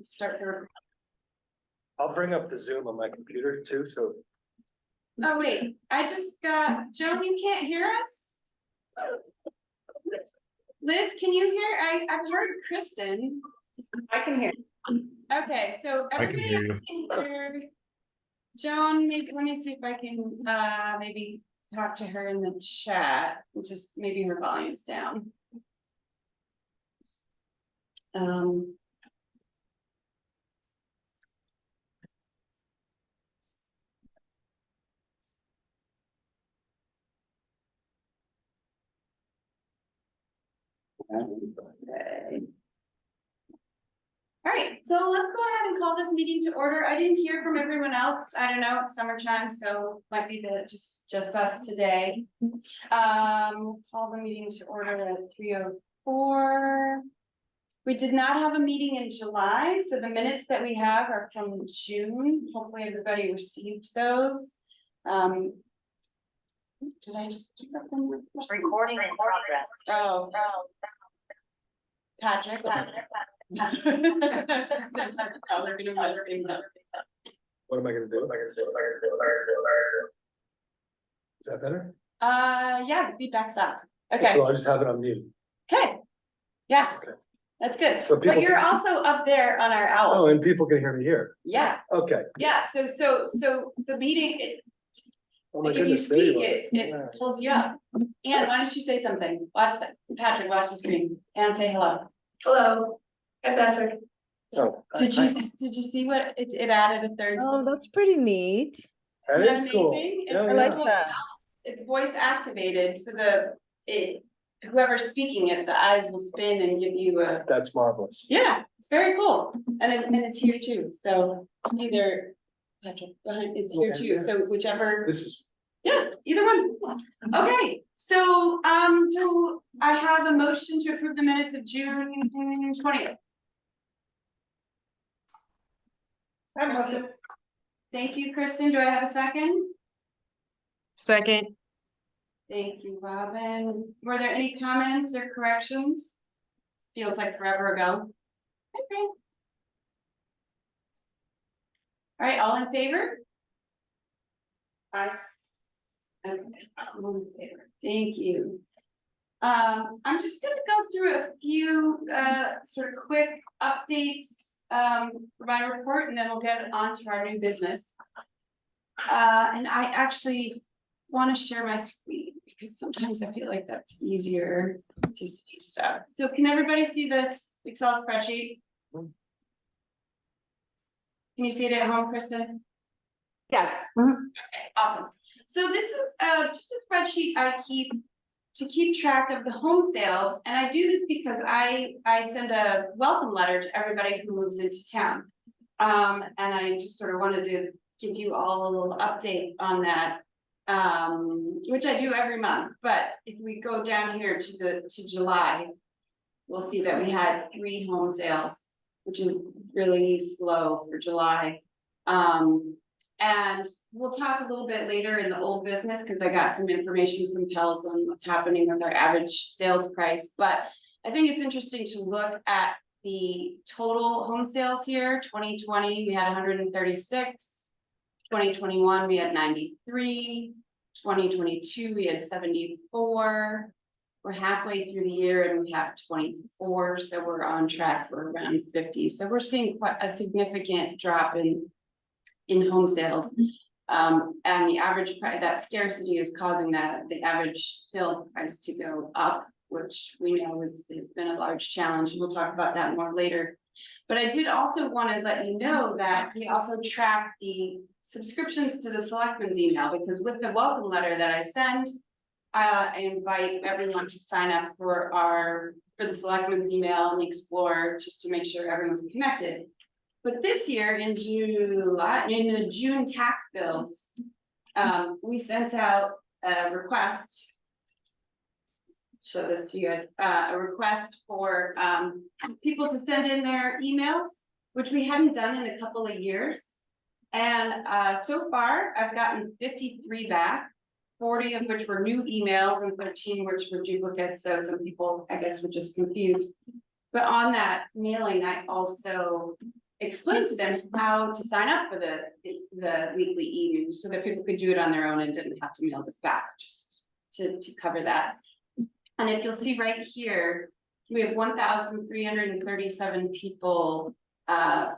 Start the. I'll bring up the Zoom on my computer too, so. Oh, wait, I just got, Joan, you can't hear us? Liz, can you hear? I've heard Kristen. I can hear. Okay, so I can everybody hear else can hear. Joan, maybe, let me see if I can, maybe talk to her in the chat, just maybe her volume's down. Okay. All right, so let's go ahead and call this meeting to order. I didn't hear from everyone else. I don't know, it's summertime, so might be just us today. Call the meeting to order at 3:04. We did not have a meeting in July, so the minutes that we have are from June. Hopefully everybody received those. Did I just pick up on your person? Recording in progress. Oh. Patrick. Oh, they're gonna mess things up. What am I gonna do? Is that better? Yeah, the feedback stopped. Okay, So I'll just have it on mute. okay. Yeah, Okay. that's good. So people But you're can- also up there on our Oh, owl. and people can hear me here. Yeah, Okay. yeah, so the meeting, Oh my if you goodness, there speak, you are. it Yeah. pulls you up. Anne, why don't you say something? Watch that. Patrick, watch the screen. Anne, say hello. Hello. Hi, Patrick. Oh, Did you see what it added a third? Oh, that's pretty neat. That Isn't that is cool. amazing? Yeah, It's I like yeah. that. It's voice activated, so whoever's speaking it, the eyes will spin and give you a, That's marvelous. yeah, it's very cool. And it's here too, so either, Patrick, it's here too, so whichever, This is, yeah, either one. Okay, so I have a motion to approve the minutes of June 20th. Thank you, Kristen. Do I have a second? Second. Thank you, Robin. Were there any comments or corrections? Feels like forever ago. Okay. All right, all in favor? Aye. Okay, all in favor. Thank you. I'm just gonna go through a few sort of quick updates for my report, and then we'll get on to our new business. And I actually want to share my screen because sometimes I feel like that's easier to see stuff. So can everybody see this Excel spreadsheet? Can you see it at home, Kristen? Yes. Okay, awesome. So this is just a spreadsheet I keep to keep track of the home sales, and I do this because I send a welcome letter to everybody who moves into town. And I just sort of wanted to give you all a little update on that, which I do every month. But if we go down here to July, we'll see that we had 3 home sales, which is really slow for July. And we'll talk a little bit later in the old business because I got some information from Pels on what's happening with our average sales price. But I think it's interesting to look at the total home sales here. 2020, we had 136. 2021, we had 93. 2022, we had 74. We're halfway through the year and we have 24. So we're on track for around 50. So we're seeing quite a significant drop in home sales. And the average price, that scarcity is causing the average sales price to go up, which we know has been a large challenge. We'll talk about that more later. But I did also want to let you know that we also track the subscriptions to the selectmen's email, because with the welcome letter that I send, I invite everyone to sign up for the selectmen's email and the Explorer, just to make sure everyone's connected. But this year in the June tax bills, we sent out a request. Show this to you guys, a request for people to send in their emails, which we hadn't done in a couple of years. And so far I've gotten 53 back, 40 of which were new emails and 13 which were duplicates. So some people, I guess, were just confused. But on that mailing, I also explained to them how to sign up for the weekly e-news so that people could do it on their own and didn't have to mail this back, just to cover that. And if you'll see right here, we have 1,337 people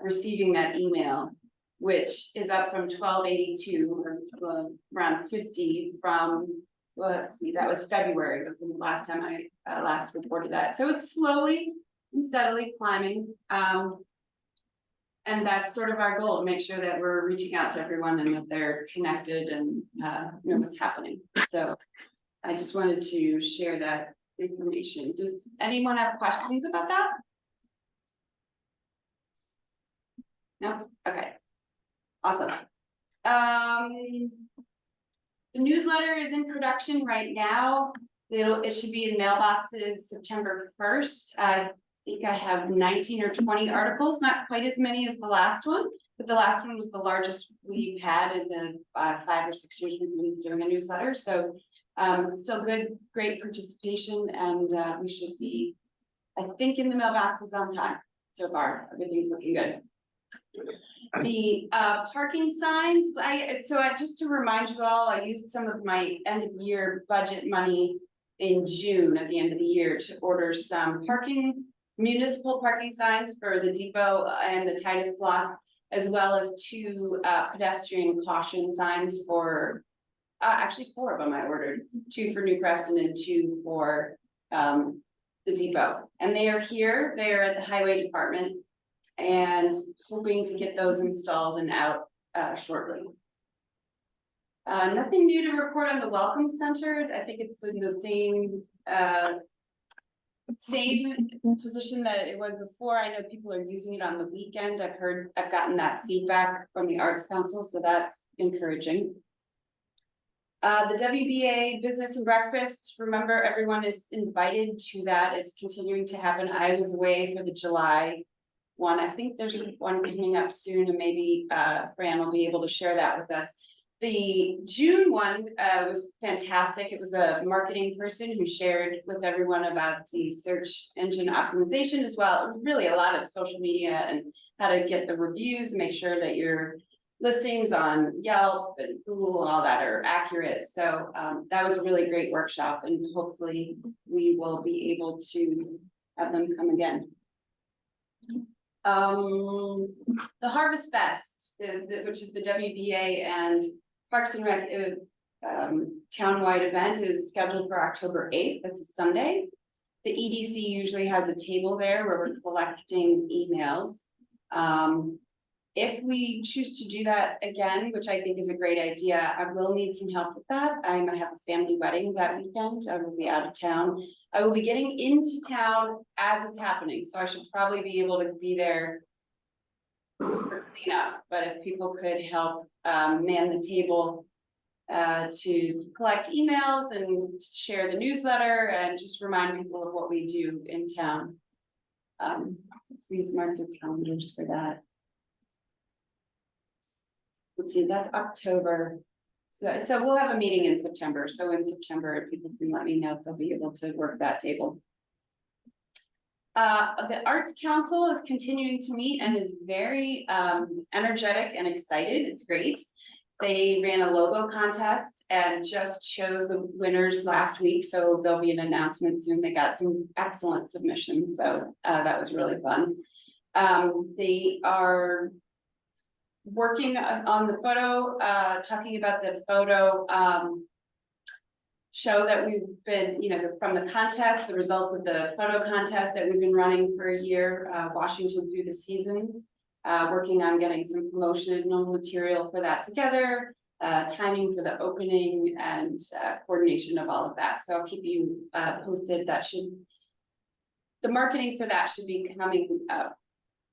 receiving that email, which is up from 1,282 or around 50 from, well, let's see, that was February was the last time I last reported that. So it's slowly and steadily climbing. And that's sort of our goal, to make sure that we're reaching out to everyone and that they're connected and know what's happening. So I just wanted to share that information. Does anyone have questions about that? No? Okay. Awesome. The newsletter is in production right now. It should be in mailboxes September 1st. I think I have 19 or 20 articles, not quite as many as the last one, but the last one was the largest we've had in the 5 or 6 years we've been doing a newsletter. So still great participation, and we should be, I think, in the mailboxes on time so far. Everything's looking good. The parking signs, just to remind you all, I used some of my end of year budget money in June at the end of the year to order some municipal parking signs for the depot and the Titus block, as well as 2 pedestrian caution signs for actually 4 of them I ordered, 2 for New Preston and 2 for the depot. And they are here, they are at the highway department, and hoping to get those installed and out shortly. Nothing new to report on the Welcome Center. I think it's in the same position that it was before. I know people are using it on the weekend. I've gotten that feedback from the Arts Council, so that's encouraging. The WBA Business and Breakfast, remember, everyone is invited to that. It's continuing to happen. I was away for the July one. I think there's one coming up soon, and maybe Fran will be able to share that with us. The June one was fantastic. It was a marketing person who shared with everyone about the search engine optimization as well. Really a lot of social media and how to get the reviews, make sure that your listings on Yelp and Google and all that are accurate. So that was a really great workshop, and hopefully we will be able to have them come again. The Harvest Fest, which is the WBA and Parks and Rec townwide event, is scheduled for October 8th. That's a Sunday. The EDC usually has a table there where we're collecting emails. If we choose to do that again, which I think is a great idea, I will need some help with that. I have a family wedding that weekend. I will be out of town. I will be getting into town as it's happening, so I should probably be able to be there for cleanup. But if people could help man the table to collect emails and share the newsletter and just remind people of what we do in town. So please mark your calendars for that. Let's see, that's October. So we'll have a meeting in September. So in September, people can let me know if they'll be able to work that table. The Arts Council is continuing to meet and is very energetic and excited. It's great. They ran a logo contest and just chose the winners last week. So there'll be an announcement soon. They got some excellent submissions. So that was really fun. They are working on the photo, talking about the photo show that we've been, from the contest, the results of the photo contest that we've been running for a year, Washington Through the Seasons, working on getting some promotional material for that together, timing for the opening, and coordination of all of that. So I'll keep you posted. The marketing for that should be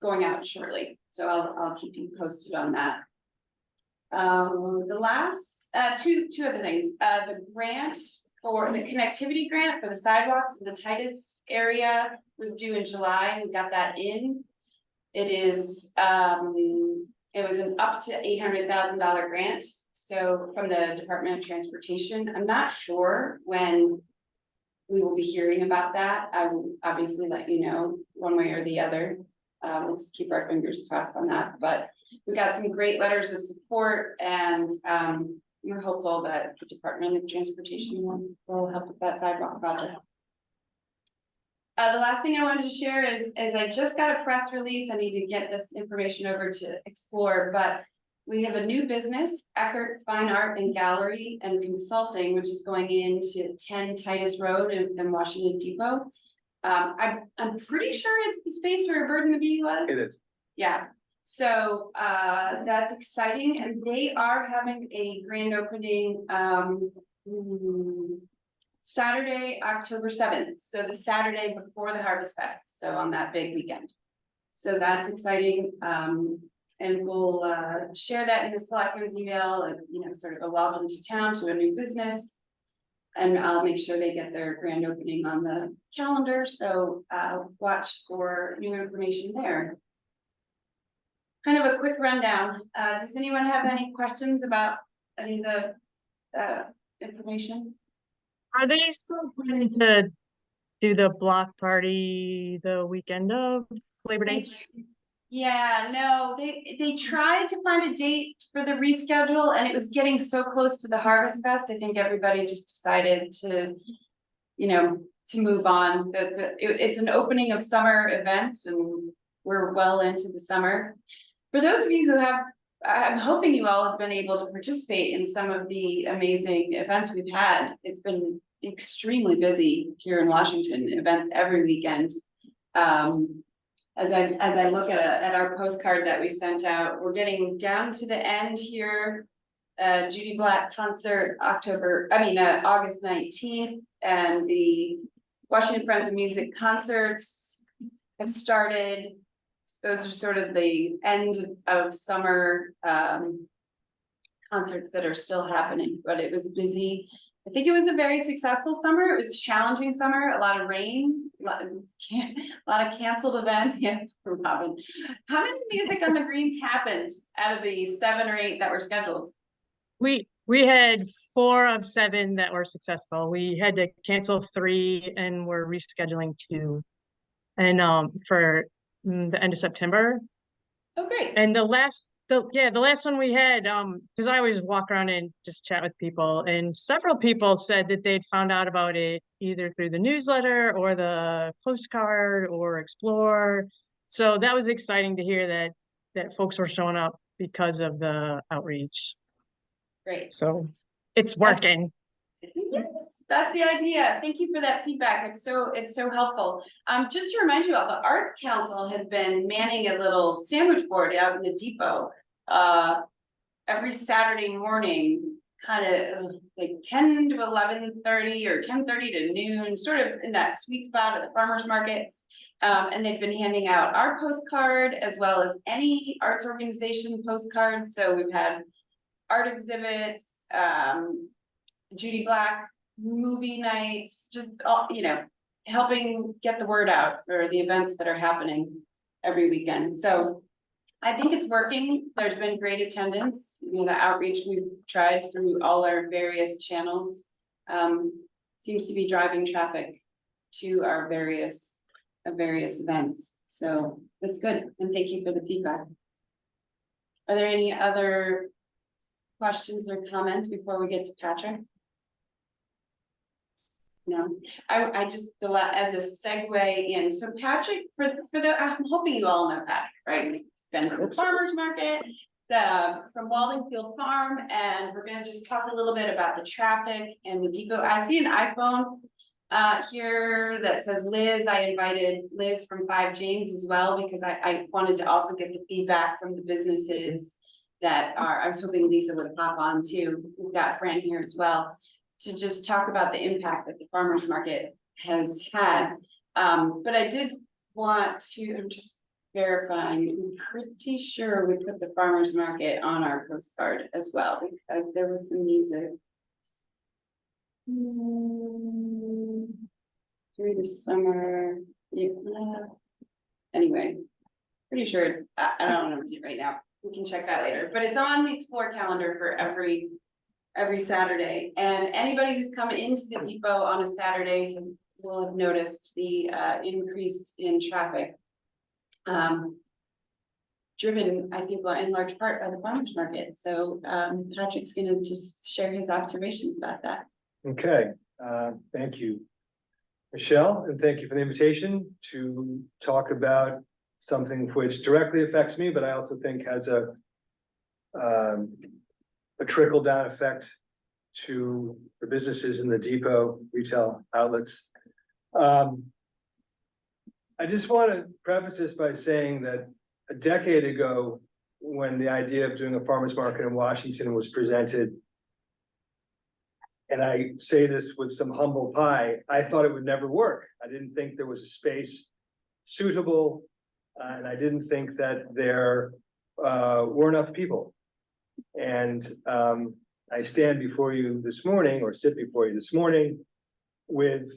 going out shortly. So I'll keep you posted on that. The last two other things. The grant for the connectivity grant for the sidewalks in the Titus area was due in July. We got that in. It is it was an up to $800,000 grant. So from the Department of Transportation, I'm not sure when we will be hearing about that. I will obviously let you know one way or the other. Let's just keep our fingers crossed on that, but we got some great letters of support and, we're hopeful that the Department of Transportation will help with that sidewalk project. The last thing I wanted to share is I just got a press release. I need to get this information over to Explore, but we have a new business, Eckert Fine Art and Gallery and Consulting, which is going into 10 Titus Road in Washington Depot. I'm pretty sure it's the space where Bird and the Bee was. It is. Yeah, so that's exciting, and they are having a grand opening Saturday, October 7th, so the Saturday before the Harvest Fest, so on that big weekend. So that's exciting, and we'll share that in the selectmen's email, sort of a welcome to town to a new business. And I'll make sure they get their grand opening on the calendar, so watch for new information there. Kind of a quick rundown. Does anyone have any questions about any of the information? Are they still planning to do the block party the weekend of Labor Day? Thank you. Yeah, no, they tried to find a date for the reschedule, and it was getting so close to the Harvest Fest. I think everybody just decided to, to move on. It's an opening of summer events, and we're well into the summer. For those of you who have, I'm hoping you all have been able to participate in some of the amazing events we've had. It's been extremely busy here in Washington, events every weekend. As I look at our postcard that we sent out, we're getting down to the end here. Judy Black concert, August 19th, and the Washington Friends of Music concerts have started. Those are sort of the end of summer concerts that are still happening, but it was busy. I think it was a very successful summer. It was a challenging summer, a lot of rain, a lot of canceled events. Yeah, for Robin. How many Music on the Greens happened out of the 7 or 8 that were scheduled? We had 4 of 7 that were successful. We had to cancel 3 and we're rescheduling 2. And for the end of September. Oh, great. And the last one we had, because I always walk around and just chat with people, and several people said that they'd found out about it either through the newsletter or the postcard or Explore. So that was exciting to hear that folks were showing up because of the outreach. Great. So it's working. Yes, that's the idea. Thank you for that feedback. It's so helpful. Just to remind you all, the Arts Council has been manning a little sandwich board out in the depot every Saturday morning, kind of like 10 to 11:30 or 10:30 to noon, sort of in that sweet spot of the farmers market. And they've been handing out our postcard as well as any arts organization postcards. So we've had art exhibits, Judy Black movie nights, just all, helping get the word out for the events that are happening every weekend. So I think it's working. There's been great attendance. The outreach we've tried through all our various channels seems to be driving traffic to our various events. So that's good. And thank you for the feedback. Are there any other questions or comments before we get to Patrick? No, I just, as a segue in, so Patrick, I'm hoping you all know Patrick, right? Been from the farmers market, from Waldingfield Farm, and we're gonna just talk a little bit about the traffic and the depot. I see an iPhone here that says Liz. I invited Liz from 5 James as well, because I wanted to also get the feedback from the businesses that are, I was hoping Lisa would pop on too. We've got Fran here as well, to just talk about the impact that the farmers market has had. But I did want to, I'm just verifying, I'm pretty sure we put the farmers market on our postcard as well, because there was some music. Through the summer, yeah. Anyway, pretty sure it's, I don't know right now. We can check that later, but it's on the Explore calendar for every every Saturday. And anybody who's coming into the depot on a Saturday will have noticed the increase in traffic. Driven, I think, in large part by the farmers market. So Patrick's gonna just share his observations about that. Okay, thank you, Michelle, and thank you for the invitation to talk about something which directly affects me, but I also think has a trickle down effect to the businesses in the depot retail outlets. I just want to preface this by saying that a decade ago, when the idea of doing a farmers market in Washington was presented, and I say this with some humble pie, I thought it would never work. I didn't think there was a space suitable, and I didn't think that there were enough people. And I stand before you this morning, or sit before you this morning, with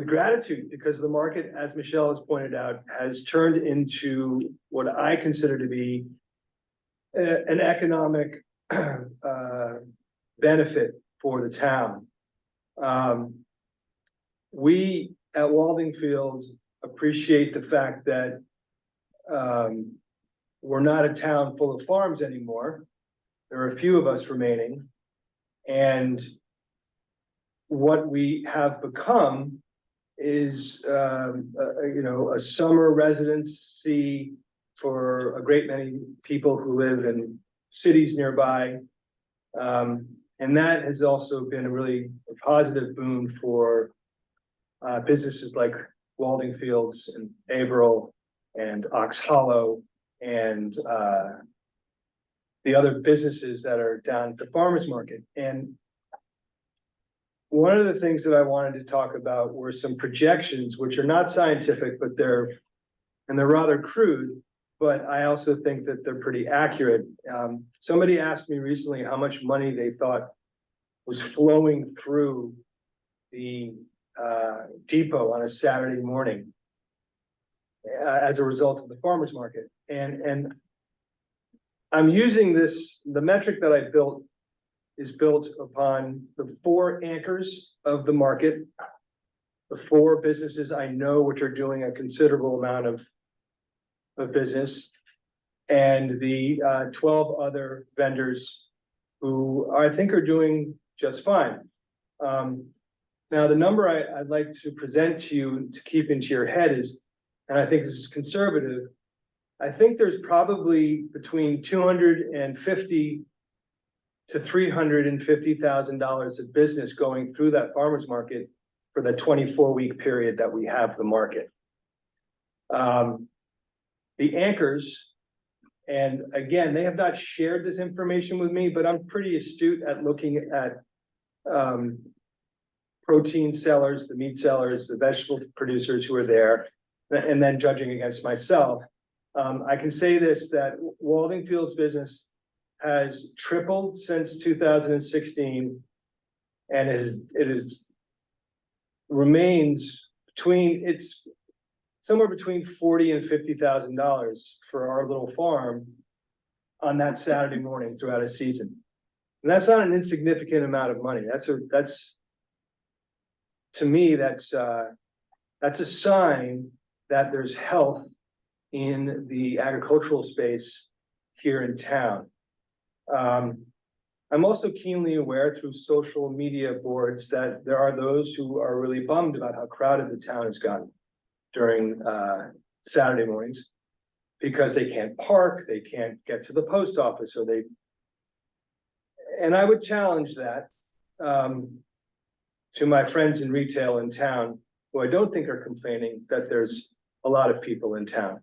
gratitude, because the market, as Michelle has pointed out, has turned into what I consider to be an economic benefit for the town. We at Waldingfield appreciate the fact that we're not a town full of farms anymore. There are a few of us remaining, and what we have become is a summer residency for a great many people who live in cities nearby. And that has also been a really positive boon for businesses like Waldingfields and Averill and Ox Hollow and the other businesses that are down at the farmers market. And one of the things that I wanted to talk about were some projections, which are not scientific, but they're rather crude, but I also think that they're pretty accurate. Somebody asked me recently how much money they thought was flowing through the depot on a Saturday morning as a result of the farmers market. And I'm using the metric that I built is built upon the 4 anchors of the market, the 4 businesses I know which are doing a considerable amount of business, and the 12 other vendors who I think are doing just fine. Now, the number I'd like to present to you to keep into your head is, and I think this is conservative, I think there's probably between $250,000 to $350,000 of business going through that farmers market for the 24-week period that we have the market. The anchors, and again, they have not shared this information with me, but I'm pretty astute at looking at protein sellers, the meat sellers, the vegetable producers who are there, and then judging against myself. I can say this, that Waldingfield's business has tripled since 2016, and it remains it's somewhere between $40,000 and $50,000 for our little farm on that Saturday morning throughout a season. And that's not an insignificant amount of money. To me, that's a sign that there's health in the agricultural space here in town. I'm also keenly aware through social media boards that there are those who are really bummed about how crowded the town has gotten during Saturday mornings, because they can't park, they can't get to the post office, and I would challenge that to my friends in retail in town, who I don't think are complaining that there's a lot of people in town.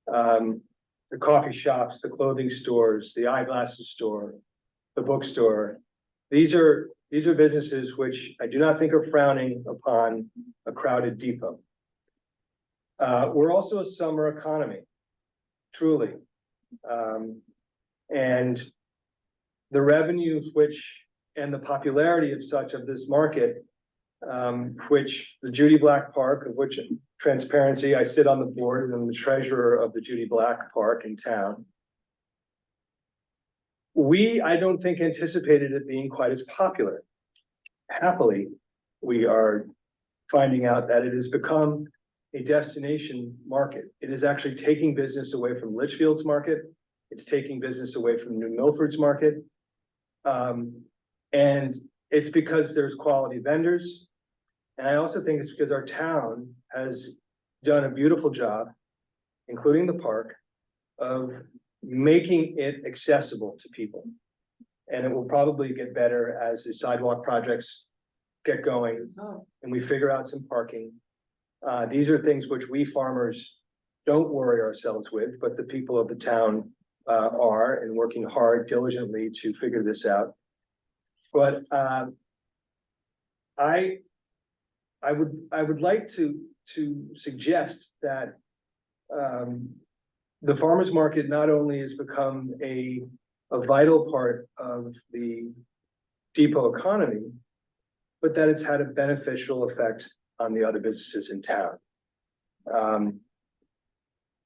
The coffee shops, the clothing stores, the eyeglasses store, the bookstore. These are businesses which I do not think are frowning upon a crowded depot. We're also a summer economy, truly. And the revenues and the popularity of this market, which the Judy Black Park, of which transparency, I sit on the board and I'm the treasurer of the Judy Black Park in town. I don't think anticipated it being quite as popular. Happily, we are finding out that it has become a destination market. It is actually taking business away from Litchfield's market. It's taking business away from New Milford's market. And it's because there's quality vendors. And I also think it's because our town has done a beautiful job, including the park, of making it accessible to people. And it will probably get better as the sidewalk projects get going and we figure out some parking. These are things which we farmers don't worry ourselves with, but the people of the town are and working hard diligently to figure this out. But I would like to suggest that the farmers market not only has become a vital part of the depot economy, but that it's had a beneficial effect on the other businesses in town.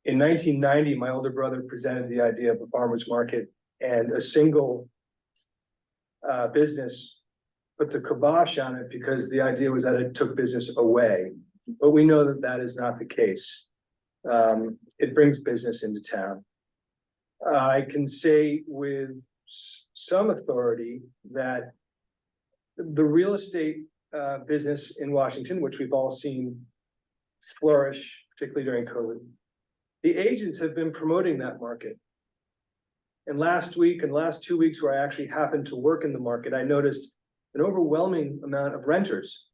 In 1990, my older brother presented the idea of a farmer's market, and a single business put the kibosh on it because the idea was that it took business away. But we know that that is not the case. It brings business into town. I can say with some authority that the real estate business in Washington, which we've all seen flourish, particularly during COVID, the agents have been promoting that market. And last week and last 2 weeks where I actually happened to work in the market, I noticed an overwhelming amount of renters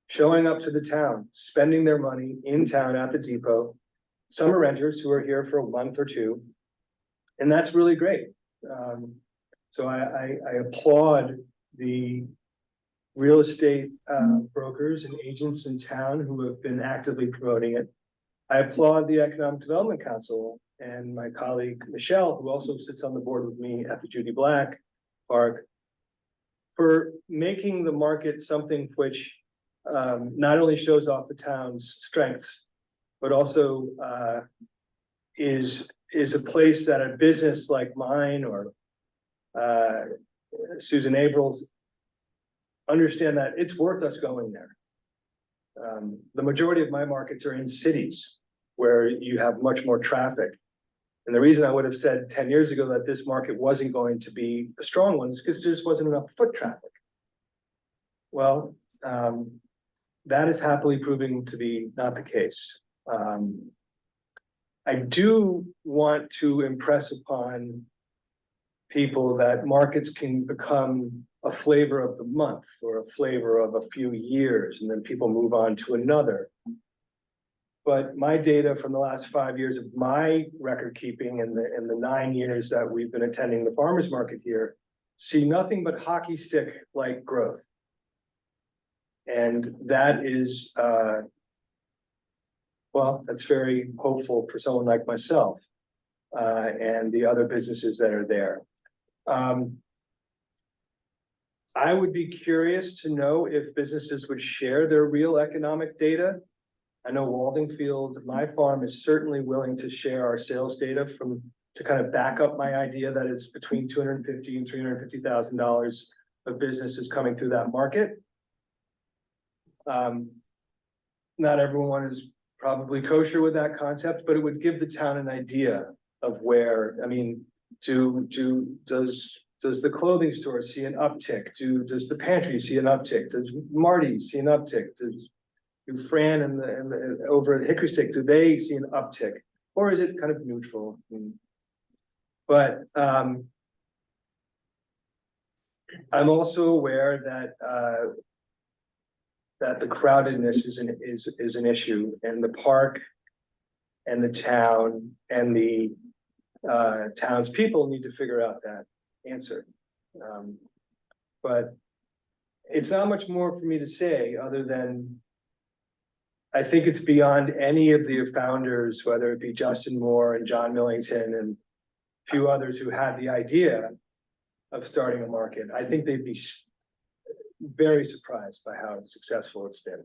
showing up to the town, spending their money in town at the depot. Some are renters who are here for a month or two, and that's really great. So I applaud the real estate brokers and agents in town who have been actively promoting it. I applaud the Economic Development Council and my colleague Michelle, who also sits on the board with me at the Judy Black Park, for making the market something which not only shows off the town's strengths, but also is a place that a business like mine or Susan Abrils understand that it's worth us going there. The majority of my markets are in cities where you have much more traffic. And the reason I would have said 10 years ago that this market wasn't going to be a strong one is because there just wasn't enough foot traffic. Well, that is happily proving to be not the case. I do want to impress upon people that markets can become a flavor of the month or a flavor of a few years, and then people move on to another. But my data from the last 5 years of my record keeping and the 9 years that we've been attending the farmers market here see nothing but hockey stick like growth. And that is, well, that's very hopeful for someone like myself and the other businesses that are there. I would be curious to know if businesses would share their real economic data. I know Waldingfield, my farm, is certainly willing to share our sales data to kind of back up my idea that it's between $250,000 and $350,000 of businesses coming through that market. Not everyone is probably kosher with that concept, but it would give the town an idea of where, I mean, does the clothing store see an uptick? Does the pantry see an uptick? Does Marty see an uptick? Do Fran and the over at Hickory Stick, do they see an uptick? Or is it kind of neutral? But I'm also aware that the crowdedness is an issue, and the park and the town and the townspeople need to figure out that answer. But it's not much more for me to say other than I think it's beyond any of the founders, whether it be Justin Moore and John Millington and a few others who had the idea of starting a market. I think they'd be very surprised by how successful it's been.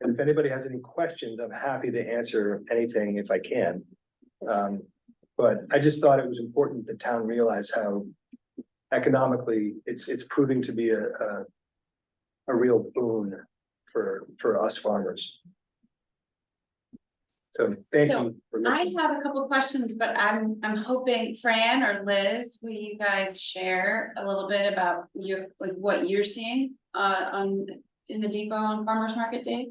And if anybody has any questions, I'm happy to answer anything if I can. But I just thought it was important the town realize how economically it's proving to be a real boon for us farmers. So thank So, you for I listening. have a couple questions, but I'm hoping Fran or Liz, will you guys share a little bit about your, like, what you're seeing in the depot on farmers market day?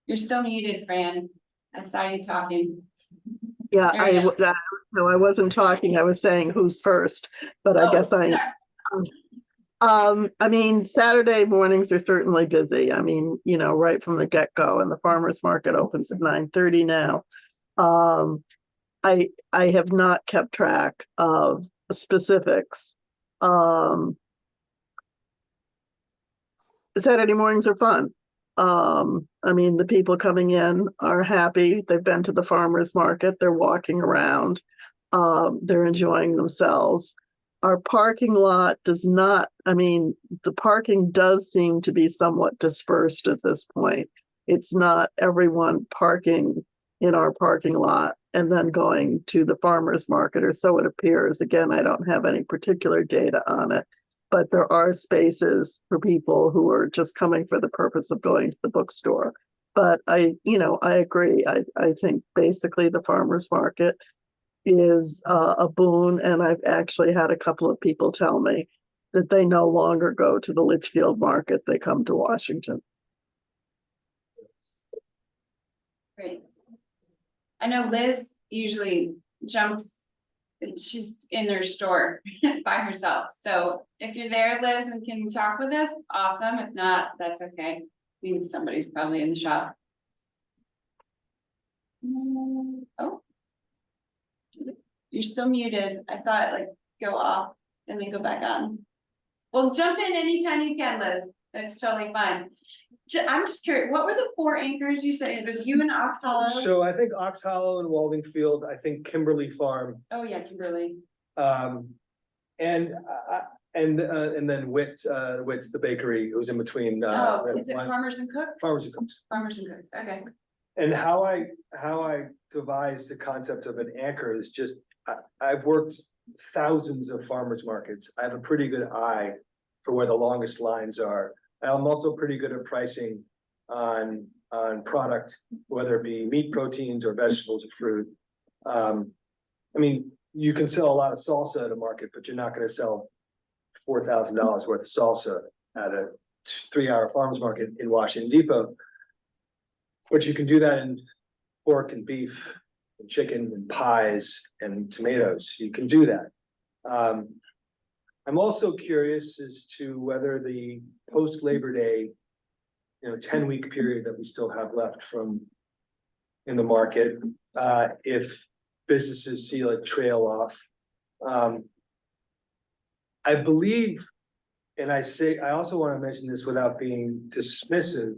You're still muted, Fran. I saw you talking. Yeah, There you go. no, I wasn't talking. I was saying who's first, but I Oh, guess I, sorry. I mean, Saturday mornings are certainly busy. I mean, you know, right from the get-go, and the farmer's market opens at 9:30 now. I have not kept track of specifics. Saturday mornings are fun. I mean, the people coming in are happy. They've been to the farmer's market. They're walking around. They're enjoying themselves. Our parking lot does not, I mean, the parking does seem to be somewhat dispersed at this point. It's not everyone parking in our parking lot and then going to the farmer's market, or so it appears. Again, I don't have any particular data on it, but there are spaces for people who are just coming for the purpose of going to the bookstore. But I agree. I think basically the farmer's market is a boon, and I've actually had a couple of people tell me that they no longer go to the Litchfield market, they come to Washington. Great. I know Liz usually jumps, she's in her store by herself. So if you're there, Liz, and can talk with us, awesome. If not, that's okay. Means somebody's probably in the shop. Oh. You're still muted. I saw it like go off and then go back on. Well, jump in anytime you can, Liz. That's totally fine. I'm just curious, what were the 4 anchors you said? It was you and Ox Hollow? So I think Ox Hollow and Waldingfield, I think Kimberly Farm, Oh, yeah, Kimberly. and then Witt's the bakery. It was in between. Oh, is it Farmers and Cooks? Farmers and Cooks. Farmers and Cooks, okay. And how I devised the concept of an anchor is just, I've worked thousands of farmers markets. I have a pretty good eye for where the longest lines are. I'm also pretty good at pricing on product, whether it be meat, proteins, or vegetables or fruit. I mean, you can sell a lot of salsa at a market, but you're not gonna sell $4,000 worth of salsa at a 3-hour farmers market in Washington Depot. But you can do that in pork and beef and chicken and pies and tomatoes. You can do that. I'm also curious as to whether the post Labor Day, 10-week period that we still have left from in the market, if businesses see a trail off. I believe, and I also want to mention this without being dismissive.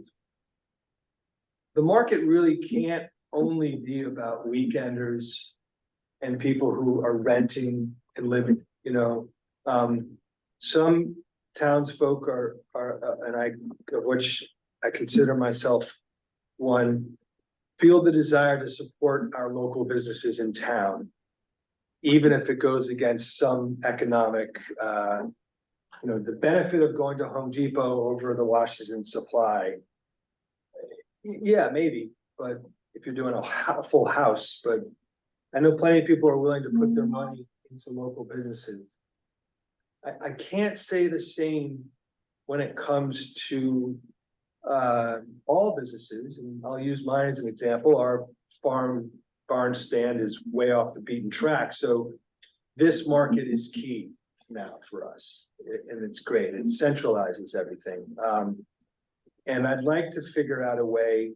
The market really can't only be about weekenders and people who are renting and living, some townsfolk are, of which I consider myself one, feel the desire to support our local businesses in town, even if it goes against some economic, the benefit of going to Home Depot over the Washington Supply. Yeah, maybe, but if you're doing a full house, but I know plenty of people are willing to put their money into local businesses. I can't say the same when it comes to all businesses, and I'll use mine as an example. Our barn stand is way off the beaten track, so this market is key now for us, and it's great. It centralizes everything. And I'd like to figure out a way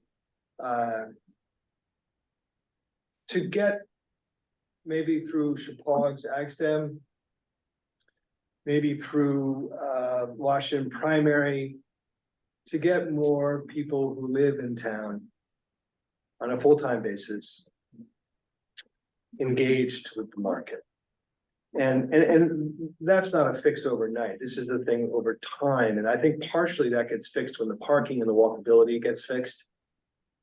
to get, maybe through Chapaw's AgStem, maybe through Washington Primary, to get more people who live in town on a full-time basis engaged with the market. And that's not a fix overnight. This is the thing over time. And I think partially that gets fixed when the parking and the walkability gets fixed.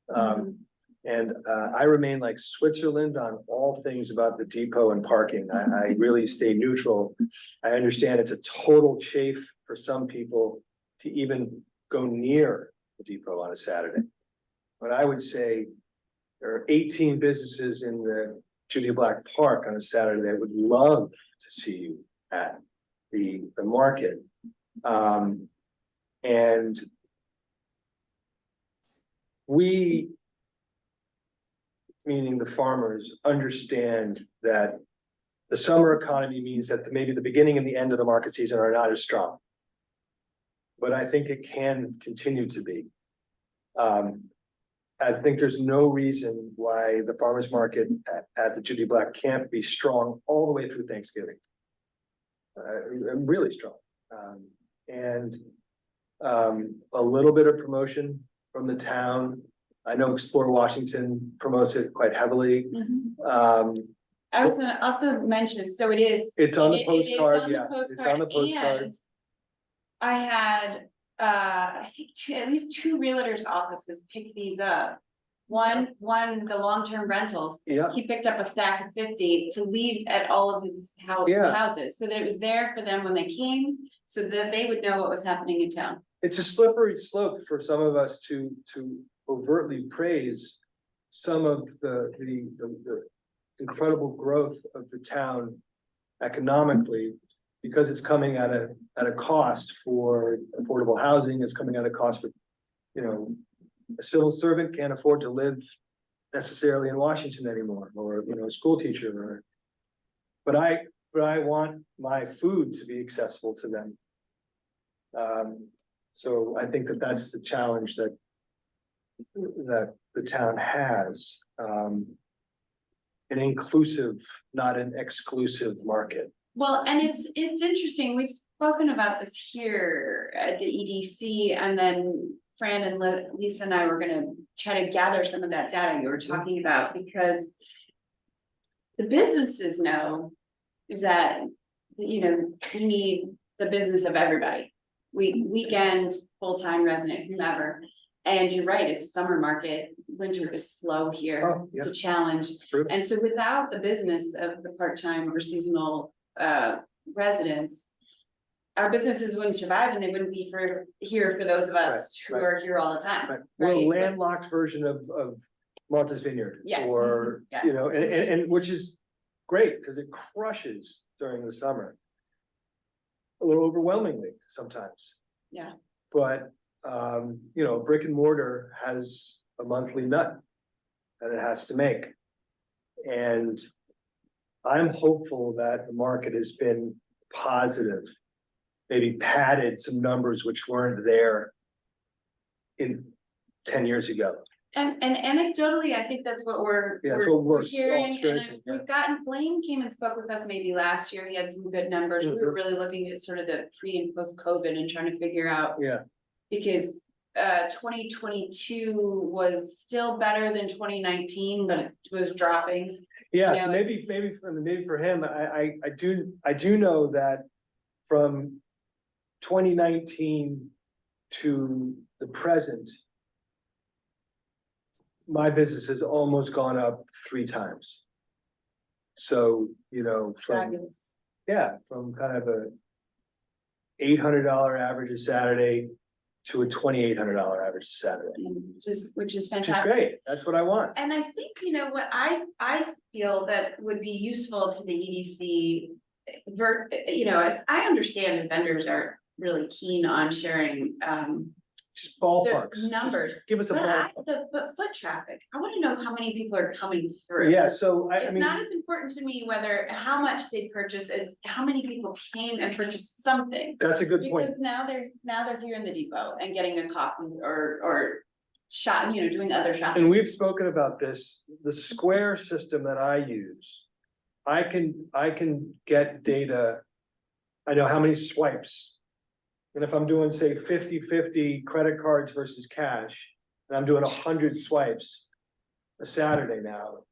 And I remain like Switzerland on all things about the depot and parking. I really stay neutral. I understand it's a total chafe for some people to even go near the depot on a Saturday. But I would say there are 18 businesses in the Julia Black Park on a Saturday that would love to see you at the market. And we, meaning the farmers, understand that the summer economy means that maybe the beginning and the end of the market season are not as strong. But I think it can continue to be. I think there's no reason why the farmers market at the Judy Black can't be strong all the way through Thanksgiving. Really strong. A little bit of promotion from the town. I know Explore Washington promotes it quite heavily. I was gonna also mention, so it is. It's on the it is postcard, on the yeah, it's on the postcard. and I had, I think at least two realtors' offices pick these up. One, the long-term rentals, Yeah, he picked up a stack of 50 to leave at all of his Yeah. houses, so that it was there for them when they came, so that they would know what was happening in town. it's a slippery slope for some of us to overtly praise some of the incredible growth of the town economically, because it's coming at a cost for affordable housing, it's coming at a cost for, you know, a civil servant can't afford to live necessarily in Washington anymore, or, you know, a school teacher, or. But I want my food to be accessible to them. So I think that that's the challenge that the town has, an inclusive, not an exclusive market. Well, and it's interesting, we've spoken about this here at the EDC, and then Fran and Lisa and I were gonna try to gather some of that data you were talking about, because the businesses know that, you know, we need the business of everybody. Weekend, full-time resident, whomever, and you're right, it's a summer market, winter is slow here, Oh, it's a challenge. True. And so without the business of the part-time or seasonal residents, our businesses wouldn't survive, and they wouldn't be here for those of us who Right. are here all the time. Right. We're a Right. landlocked version of Martha's Vineyard. Yes. Or, Yes. you know, and which is great, because it crushes during the summer. A little overwhelmingly sometimes. Yeah. But, you know, brick and mortar has a monthly nut that it has to make. And I'm hopeful that the market has been positive, maybe padded some numbers which weren't there in 10 years ago. And anecdotally, I think that's what we're Yeah, that's what we're hearing, and experiencing, yeah. we've gotten, Blaine came and spoke with us maybe last year, he had some good numbers, we were really looking at sort of the pre and post COVID and trying to figure out. Yeah. Because 2022 was still better than 2019, but it was dropping. Yeah, You so know, maybe for him, I do know that from 2019 to the present, my business has almost gone up 3 times. So, you know, Fabulous. from kind of a $800 average a Saturday to a $2,800 average a Saturday, Which is which is fantastic. great. That's what I want. And I think, you know, what I feel that would be useful to the EDC, you know, I understand if vendors are really keen on sharing, Just ballparks. the numbers, Just give us a ballpark. but foot traffic, I wanna know how many people are coming through. Yeah, so I It's mean, not as important to me how much they purchase as how many people came and purchased something. that's a good point. Because now they're here in the depot and getting a coffee or shop, you know, doing other shopping. And we've spoken about this, the Square system that I use. I can get data. I know how many swipes. And if I'm doing, say, 50-50 credit cards versus cash, and I'm doing 100 swipes a Saturday now.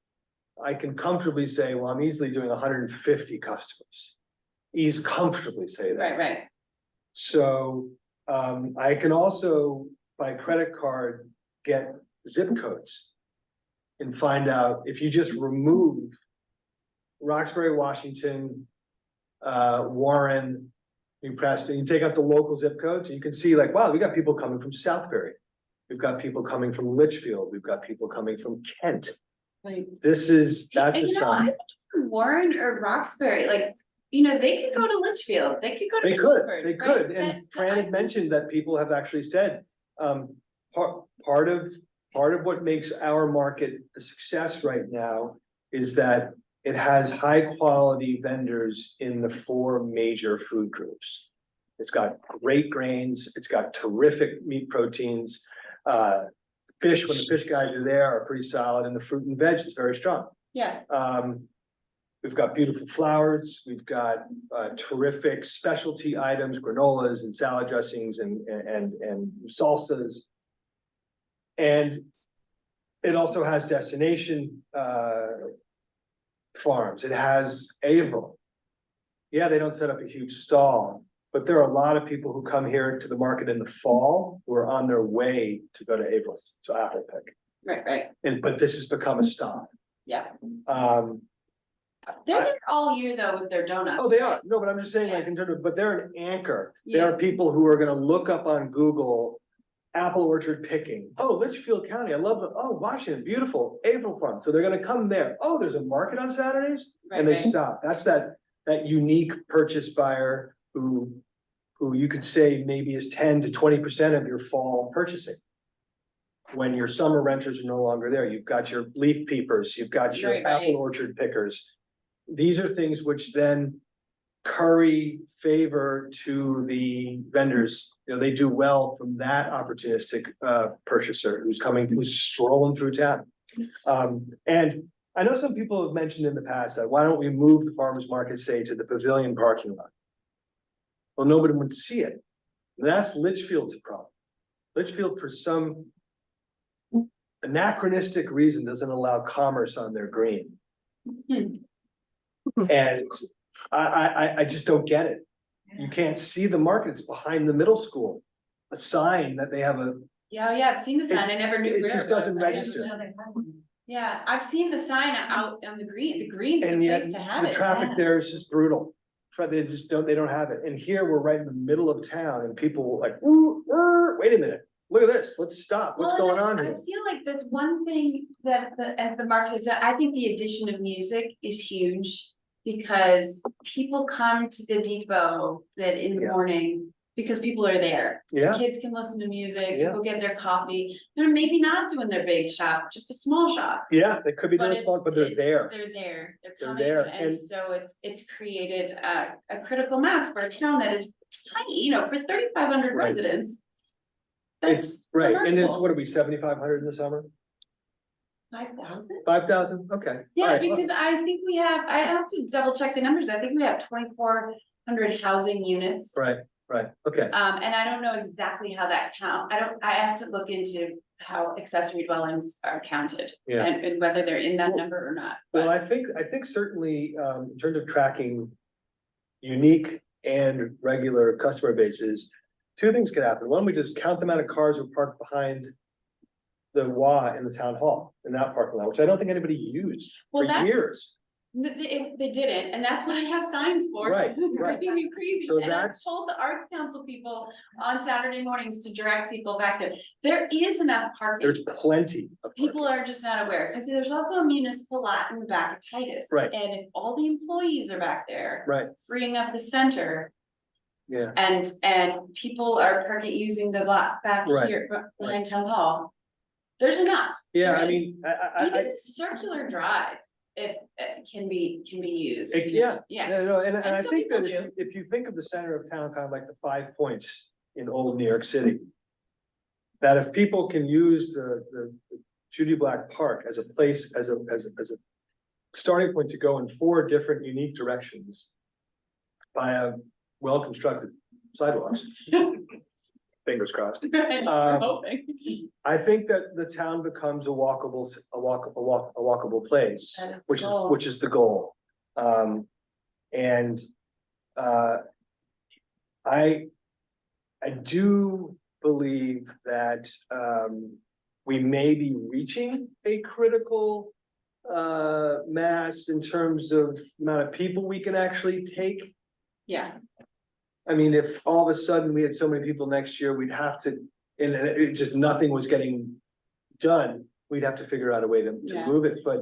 I can comfortably say, well, I'm easily doing 150 customers. Comfortably say that. Right. So, I can also, by credit card, get zip codes. And find out if you just remove Roxbury, Washington, Warren, New Preston, you take out the local zip codes, and you can see like, wow, we got people coming from Southbury. We've got people coming from Litchfield, we've got people coming from Kent. Like, That's and a you know, I sign. think Warren or Roxbury, like, you know, they could go to Litchfield, they could go to They Milford, could, right? and That- Fran I had think- mentioned that people have actually said, part of what makes our market a success right now is that it has high quality vendors in the 4 major food groups. It's got great grains, it's got terrific meat proteins, fish, when the fish guys are there, are pretty solid, and the fruit and veg is very strong. Yeah, We've got beautiful flowers, we've got terrific specialty items, granolas and salad dressings and salsas. And it also has destination farms, it has Avon. Yeah, they don't set up a huge stall, but there are a lot of people who come here to the market in the fall who are on their way to go to Avon's, so apple pick. right, But this has become a stop. yeah. Um, They're there all year though with their donuts. Oh, they right? are, no, but I'm just saying like in terms of, but they're an anchor. There Yeah. are people who are gonna look up on Google. Apple orchard picking, oh, Litchfield County, I love it, oh, Washington, beautiful, April Farm, so they're gonna come there, oh, there's a market on Saturdays? And they Right. stop, that's that unique purchase buyer who you could say maybe is 10 to 20% of your fall purchasing. When your summer renters are no longer there, you've got your leaf peepers, you've got your Right. apple orchard pickers. These are things which then curry favor to the vendors, you know, they do well from that opportunistic purchaser who's strolling through town. And I know some people have mentioned in the past that why don't we move the farmer's market, say, to the pavilion parking lot? Well, nobody would see it. And that's Litchfield's problem. Litchfield, for some anachronistic reason, doesn't allow commerce on their green. And I just don't get it. You can't see the market, it's behind the middle school. A sign that they have Yeah, I've seen the sign, I never knew it where just it was. doesn't I didn't register. know they had one. Yeah, I've seen the sign out on the green's the and yet place to have the it. traffic yeah. there is just brutal. They just don't have it. And here we're right in the middle of town and people like, ooh, wait a minute, look at this, let's stop, what's Well, going and on I here? feel like that's one thing that the market has done. I think the addition of music is huge. Because people come to the depot that in the Yeah. morning, because people are there. Yeah, Kids can listen to music, Yeah. people get their coffee, they're maybe not doing their big shop, just a small shop. yeah, they could be doing But small, but they're it's, there. they're there, they're They're coming, there, and and- so it's created a critical mass for a town that is tiny, you know, for 3,500 Right. residents. It's That's right, and it's, remarkable. what are we, 7,500 in the summer? 5,000? 5,000, okay. Yeah, All right, well, because I think I have to double check the numbers, I think we have 2,400 housing units. Right, okay, And I don't know exactly how that count, I have to look into how accessory dwellings are counted. Yeah. And whether they're in that Well- number or not, well, but, I think certainly, in terms of tracking unique and regular customer bases, 2 things could happen. One, we just count the amount of cars who are parked behind the Y in the town hall, in that parking lot, which I don't think anybody used for Well, that's- years. they didn't, and that's what I have signs for. Right, It's right. driving me crazy, So and I've that's- told the arts council people on Saturday mornings to direct people back there. There is enough parking, There's plenty of people parking. are just not aware, because there's also a municipal lot in the back of Titus. Right. And if all the employees are back there. Right, Freeing up the center, yeah, and people are parking, using the lot back Right, here, behind town hall. There's enough, yeah, There I is. mean, I, even the circular drive, if, can be used. It- you know? yeah. Yeah, no, and And I some think that people if you think of the center of town, kind of like the 5 points in old New York City. That if people can use the Judy Black Park as a place, as a starting point to go in 4 different unique directions. By a well-constructed sidewalks. fingers crossed. We're hoping. I think that the town becomes a walkable place, That is the which is, goal. which is the goal. And, I do believe that, we may be reaching a critical, mass in terms of amount of people we can actually take. Yeah, I mean, if all of a sudden we had so many people next year, we'd have to, and it just, nothing was getting done, we'd have to figure out a way to Yeah. move it, but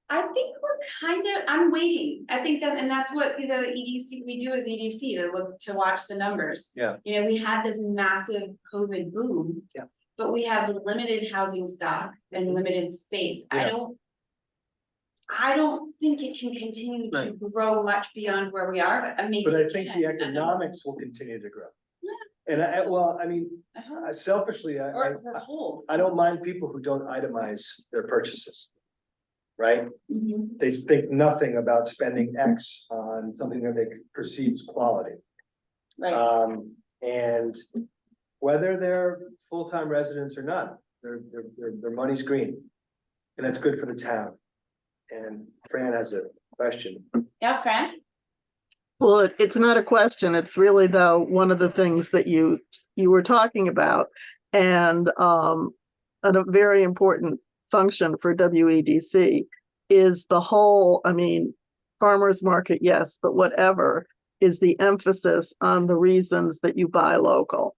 I think we're kind of, I'm waiting. I think that, and that's what the EDC, we do as EDC to look, to watch the numbers. Yeah. You know, we had this massive COVID boom. Yeah. But we have limited housing stock and limited space. Yeah. I don't think it can continue to Right. grow much beyond where we are, but maybe. but I it think can. the I don't know. economics will continue to grow. Yeah. And well, I mean, I hope. selfishly, Or hold. I don't mind people who don't itemize their purchases. Right? Mhm. They think nothing about spending X on something that they perceive as quality. Right, And whether they're full-time residents or not, their money's green. And that's good for the town. And Fran has a question. yeah, Fran? Well, it's not a question. It's really though, one of the things that you were talking about. And a very important function for WEDC is the whole, I mean, farmers market, yes, but whatever is the emphasis on the reasons that you buy local.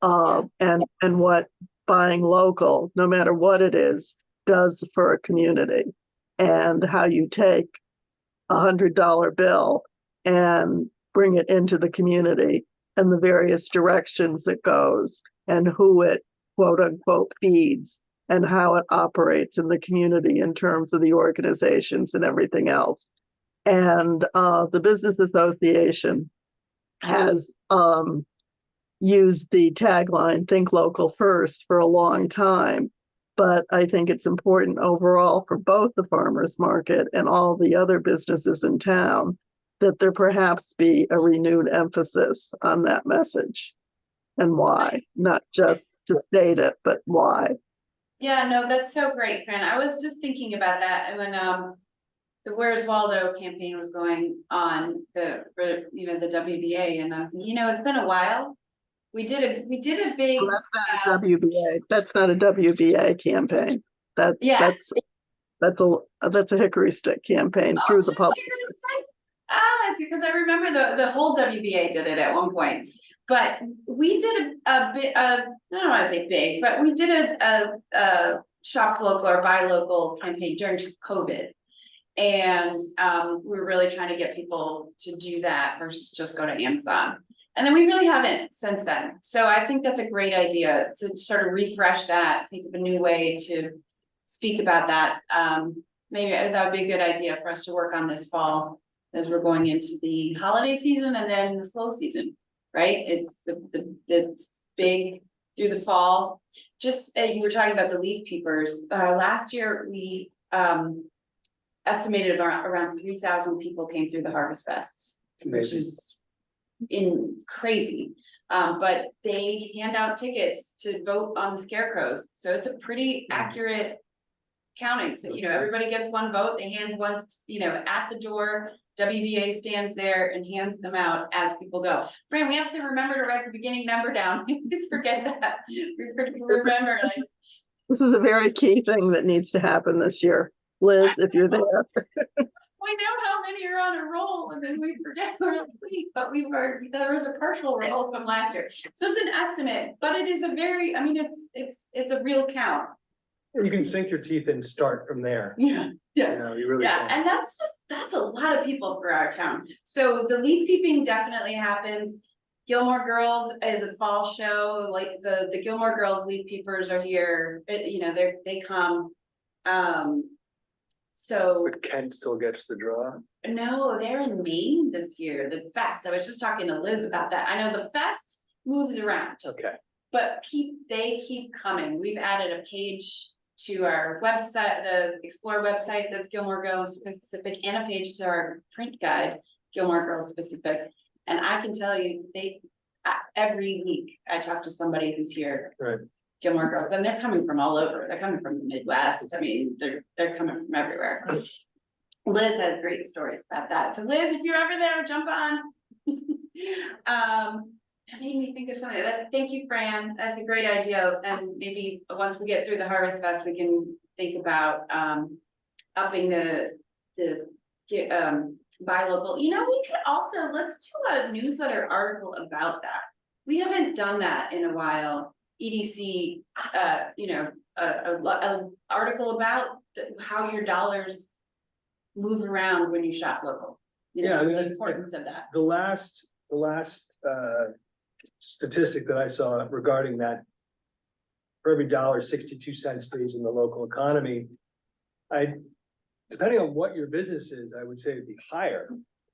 And what buying local, no matter what it is, does for a community. And how you take $100 bill and bring it into the community and the various directions it goes and who it quote unquote feeds and how it operates in the community in terms of the organizations and everything else. And the Business Association has used the tagline, think local first, for a long time. But I think it's important overall for both the farmers market and all the other businesses in town that there perhaps be a renewed emphasis on that message. And why, not just to state it, but why. Yeah, no, that's so great, Fran. I was just thinking about that when the Where's Waldo campaign was going on for the WBA, and I was thinking, it's been a while. We did a big. Well, that's not a WBA. That's not a WBA campaign. Yeah. That's a Hickory Stick campaign Oh, through it's the just public. like this thing? Because I remember the whole WBA did it at one point, but we did a bit of, I don't want to say big, but we did a shop local or buy local campaign during COVID. And we were really trying to get people to do that versus just go to Amazon. And then we really haven't since then. So I think that's a great idea to sort of refresh that, think of a new way to speak about that. Maybe that would be a good idea for us to work on this fall as we're going into the holiday season and then the slow season, right? It's it's big through the fall. Just you were talking about the leaf peepers. Last year we estimated around 3,000 people came through the Harvest Fest, which is crazy. But they hand out tickets to vote on the scarecrows, so it's a pretty accurate counting. So everybody gets one vote. They hand one at the door. WBA stands there and hands them out as people go. Fran, we have to remember to write the beginning number down. Please forget that. Remember, like, This is a very key thing that needs to happen this year. Liz, if you're there. we know how many are on a roll and then we forget where to leave, but there was a partial roll from last year. So it's an estimate, but it is a very, it's a real count. You can sink your teeth and start from there. Yeah. You really Yeah, can. and that's a lot of people for our town. So the leaf peeping definitely happens. Gilmore Girls is a fall show, like the Gilmore Girls leaf peepers are here, they come. So But Kent still gets the draw. no, they're in Maine this year, the fest. I was just talking to Liz about that. I know the fest moves around, Okay. but they keep coming. We've added a page to our website, the Explore website, that's Gilmore Girls specific, and a page to our print guide, Gilmore Girls specific. And I can tell you, every week I talk to somebody who's here. Right. Gilmore Girls, then they're coming from all over, they're coming from the Midwest, I mean, they're coming from everywhere. Liz has great stories about that, so Liz, if you're ever there, jump on. That made me think of something, thank you, Fran, that's a great idea, and maybe once we get through the Harvest Fest, we can think about, upping the buy local, we could also, let's do a newsletter article about that. We haven't done that in a while, EDC, a article about how your dollars move around when you shop local. Yeah, I mean, The importance of that. The last statistic that I saw regarding that, for every dollar, 62 cents stays in the local economy. Depending on what your business is, I would say it'd be higher.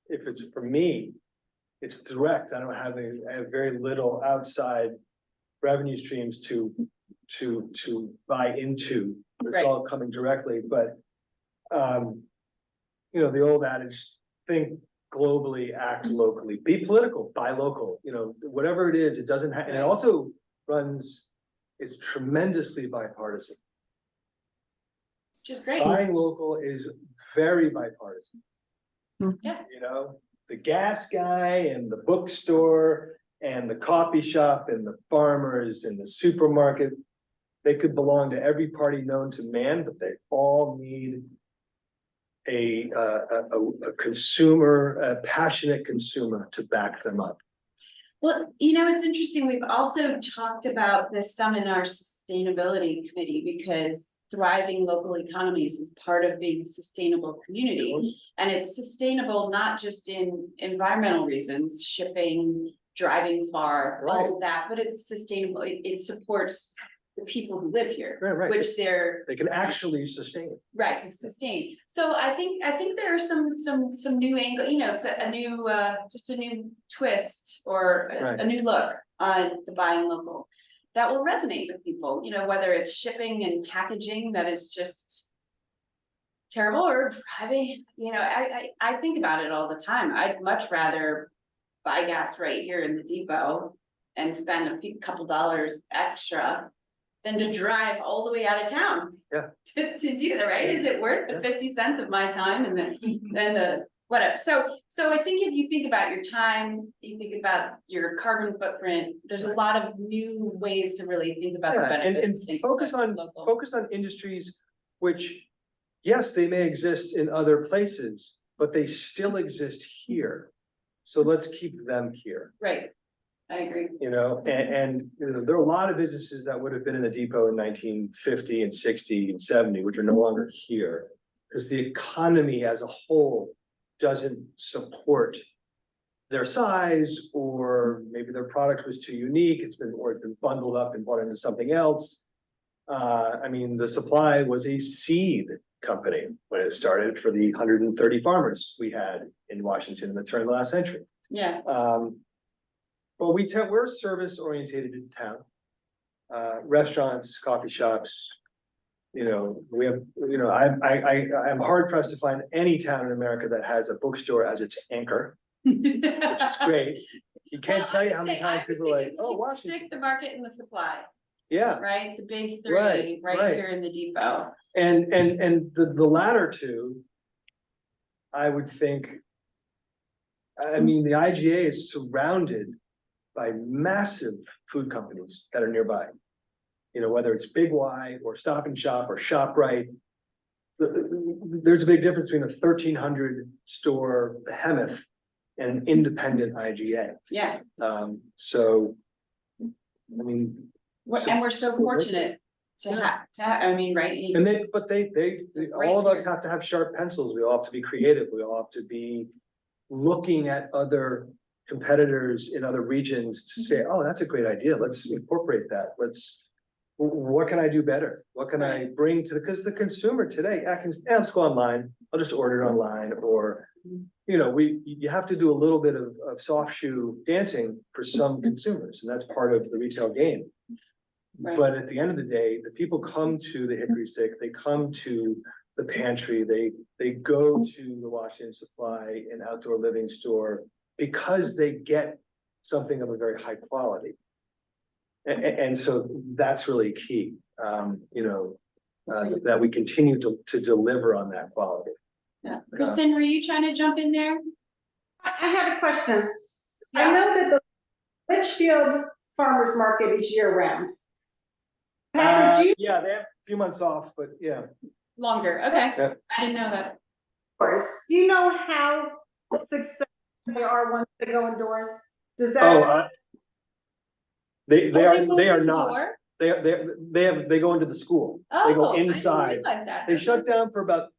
If it's for me, it's direct. I have very little outside revenue streams to buy into. It's Right. all coming directly, but the old adage, think globally, act locally, be political, buy local, whatever it is, it doesn't have, and it Right. also it's tremendously bipartisan. Which is great. Buying local is very bipartisan. Yeah. The gas guy and the bookstore and the coffee shop and the farmers and the supermarket, they could belong to every party known to man, but they all need a consumer, a passionate consumer to back them up. Well, it's interesting, we've also talked about this some in our sustainability committee, because thriving local economies is part of being a sustainable community. And it's sustainable not just in environmental reasons, shipping, driving far, all of that, but it's sustainable, it supports the people who live here. Right. Which They can actually sustain it. right, sustain. So I think there are some new angle, it's a new, just a new twist or Right. a new look on the buying local that will resonate with people, whether it's shipping and packaging that is just terrible, or driving, I think about it all the time. I'd much rather buy gas right here in the depot and spend a couple dollars extra than to drive all the way out of town. Yeah. To do that, right? Is it worth the 50 cents of my time and the whatever? So I think if you think about your time, you think about your carbon footprint, there's a lot of new ways to really think about the Yeah, benefits. and of focus on industries which, yes, they may exist in other places, but they still exist here. So let's keep them here. Right, I agree. And there are a lot of businesses that would have been in the depot in 1950 and 60 and 70, which are no longer here. Because the economy as a whole doesn't support their size, or maybe their product was too unique, it's been bundled up and brought into something else. The Supply was a seed company when it started for the 130 farmers we had in Washington in the turn of the last century. Yeah, But we're service oriented in town. Restaurants, coffee shops. We have, I'm hard pressed to find any town in America that has a bookstore as its anchor, which is great. You can't tell you how many times people are like, oh, Washington. Stick the Market and the Supply, Yeah, right? The big three, Right, right here in the depot. and the latter two, I would think. The IGA is surrounded by massive food companies that are nearby. Whether it's Big Y or Stop and Shop or ShopRite. There's a big difference between a 1,300 store behemoth and an independent IGA. Yeah, So. and we're so fortunate to have, right? And all of us have to have sharp pencils. We all have to be creative. We all have to be looking at other competitors in other regions to say, oh, that's a great idea. Let's incorporate that. What can I do better? What can I bring because the consumer today, let's go online. I'll just order it online, or, you have to do a little bit of soft shoe dancing for some consumers, and that's part of the retail game. Right. But at the end of the day, the people come to the Hickory Stick, they come to the pantry, they go to the Washington Supply and Outdoor Living store because they get something of a very high quality. And so that's really key, that we continue to deliver on that quality. Yeah. Kristen, were you trying to jump in there? I had a question. Yeah. I know that the Litchfield Farmers Market is year round. Patrick, do you Yeah, they have a few months off, but yeah. Longer, okay. Yeah. I didn't know that. do you know how successful they are once they go indoors? Does Oh, that, they Oh, are moved not. door? They go into the school. They Oh, go I didn't inside. realize that. They shut down for about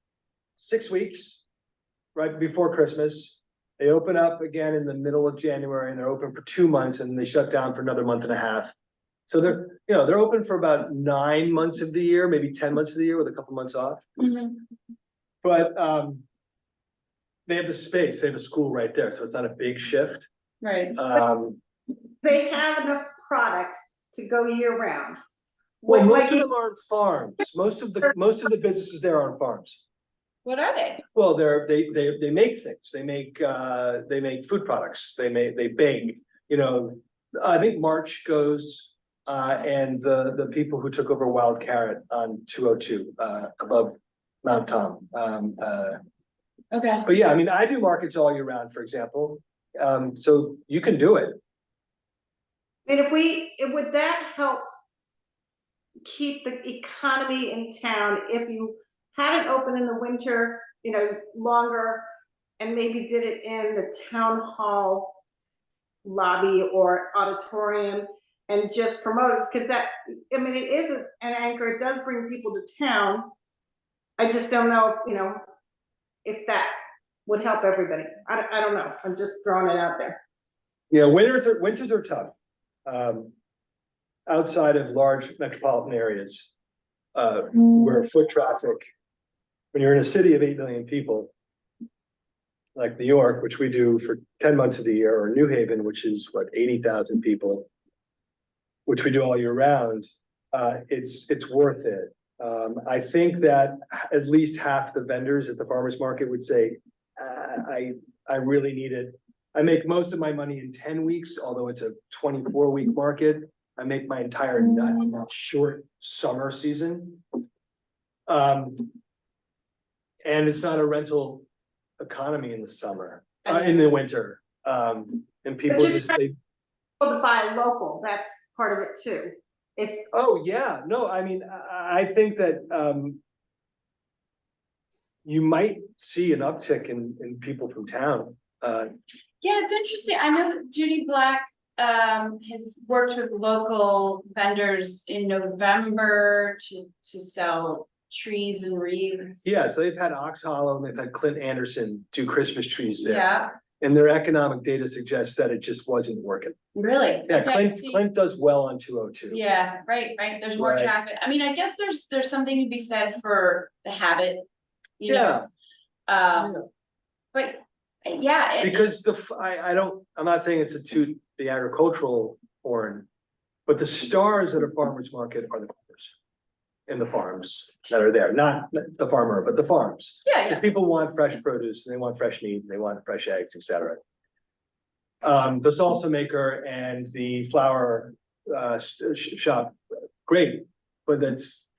6 weeks, right before Christmas. They open up again in the middle of January and they're open for 2 months and they shut down for another month and a half. So they're open for about 9 months of the year, maybe 10 months of the year with a couple months off. Mhm. But they have the space, they have a school right there, so it's not a big shift. Right. they have enough product to go year round? Well, Like- most like of them are on farms. Most of the businesses there are on farms. What are they? Well, they make things. They make food products. They bake, I think March goes, and the people who took over Wild Carrot on 202, above Mount Tom. Okay. But yeah, I mean, I do markets all year round, for example. So you can do it. And would that help keep the economy in town if you had it open in the winter, longer, and maybe did it in the town hall lobby or auditorium and just promote it? Because it is an anchor, it does bring people to town. I just don't know, if that would help everybody. I don't know, I'm just throwing it out there. Yeah, winters are tough. Outside of large metropolitan areas, where foot traffic, when you're in a city of 8 million people, like New York, which we do for 10 months of the year, or New Haven, which is 80,000 people, which we do all year round, it's worth it. I think that at least half the vendors at the farmers market would say, I really need it. I make most of my money in 10 weeks, although it's a 24-week market. I make my entire nut in that short summer season. And it's not a rental economy in the summer, in the winter. And people just, To buy local, that's part of it too. oh, yeah, no, I mean, I think that, you might see an uptick in people from town. Yeah, it's interesting. I know that Judy Black has worked with local vendors in November to sell trees and wreaths. Yeah, so they've had Ox Hollow and they've had Clint Anderson do Christmas trees there. Yeah, And their economic data suggests that it just wasn't working. really? Yeah, Okay, Clint does well on 202. Yeah, right. There's more Right. traffic. I mean, I guess there's something to be said for the habit, Yeah. but yeah. Because I'm not saying it's a toot the agricultural horn, but the stars at a farmer's market are the farmers. And the farms that are there, not the farmer, but the farms. Yeah, Because people want fresh produce, and they want fresh meat, and they want fresh eggs, etc. The salsa maker and the flower shop, great, but that's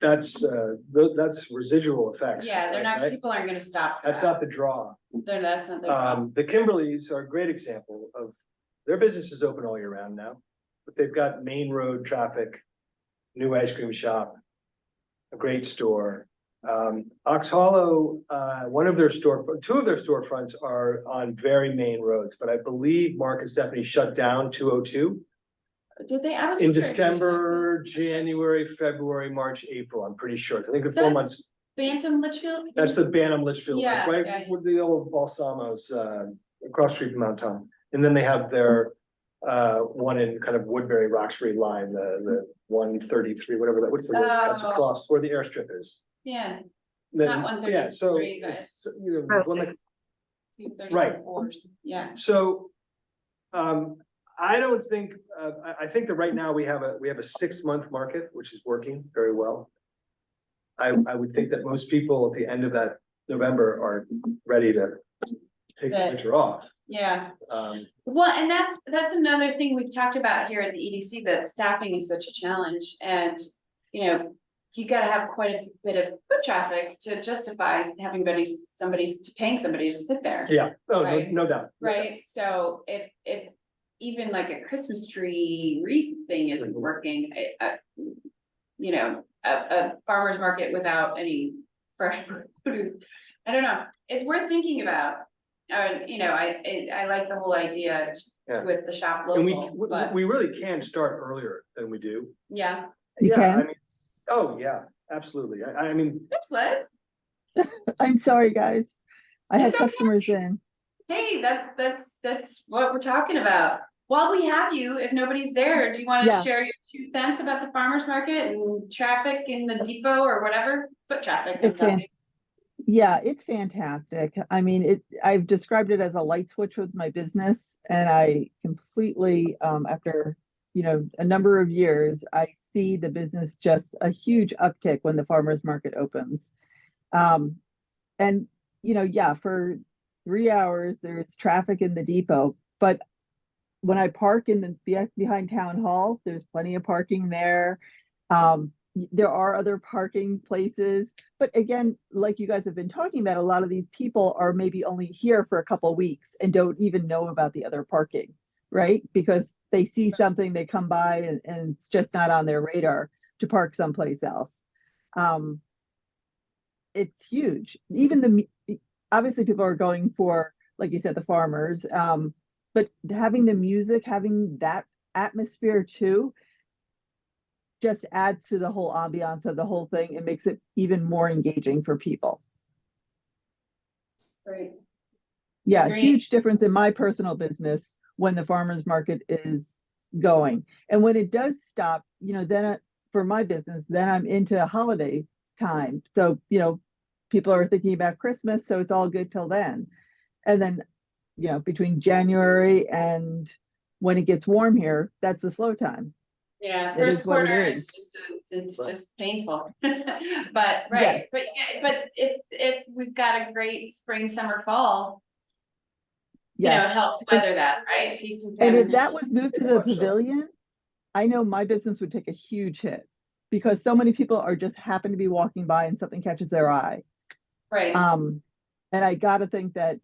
residual effects. Yeah, they're not, right? people aren't gonna stop for That's that. not the draw. That's not their problem. The Kimberleys are a great example of, their business is open all year round now, but they've got main road traffic, new ice cream shop, a great store. Ox Hollow, two of their storefronts are on very main roads, but I believe Mark and Stephanie shut down 202 Did they? I was. in December, January, February, March, April. I'm pretty sure. I think in 4 That's- months. Bantam Litchfield? That's the Bantam Litchfield, Yeah, right yeah. with the old Balsamos, across the street from Mount Tom. And then they have their, one in kind of Woodbury, Roxbury line, the 133, whatever that, what's the, that's Oh. across where the airstrip is. Yeah. It's Then- not 133, yeah, so guys. it's, one that- 234, yeah. So, I don't think, I think that right now we have a 6-month market, which is working very well. I would think that most people at the end of that November are ready to take the Good. winter off. Yeah. Um, Well, and that's another thing we've talked about here at the EDC, that staffing is such a challenge, and, you know, you gotta have quite a bit of foot traffic to justify having paying somebody to sit there. yeah, oh, Right. no doubt. Right, so if even like a Christmas tree wreath thing isn't working, you know, a farmer's market without any fresh produce, I don't know, it's worth thinking about. You know, I like the whole idea Yeah. with the shop And local, but we really can start earlier than we do. yeah, You Yeah, I can? mean, oh, yeah, absolutely. I mean, oops, Liz, I'm sorry, guys. I had It's okay. customers in. hey, that's what we're talking about. While we have you, if nobody's there, do you wanna Yeah. share your 2 cents about the farmer's market and traffic in the depot or whatever, foot traffic? I'm It's fan- talking. Yeah, it's fantastic. I mean, I've described it as a light switch with my business, and I completely, after, a number of years, I see the business just a huge uptick when the farmer's market opens. Um, and, yeah, for 3 hours, there's traffic in the depot, but when I park in the behind town hall, there's plenty of parking there. There are other parking places, but again, like you guys have been talking about, a lot of these people are maybe only here for a couple of weeks and don't even know about the other parking, right? Because they see something, they come by and it's just not on their radar to park someplace else. It's huge. Even obviously people are going for, like you said, the farmers, but having the music, having that atmosphere too, just adds to the whole ambiance of the whole thing and makes it even more engaging for people. Right. Yeah, Agreed. huge difference in my personal business when the farmers market is going. And when it does stop, then for my business, then I'm into holiday time. So, people are thinking about Christmas, so it's all good till then. And then, between January and when it gets warm here, that's the slow time. Yeah, It first is what it quarter is. is just, it's Right. just painful, but, right, Yes. but, yeah, but if we've got a great spring, summer, fall, you know, Yeah. it helps weather that, right? Feast and And famine. if that was moved to Very the much so. pavilion, I know my business would take a huge hit because so many people are just happen to be walking by and something catches their eye. Right, And I gotta think that,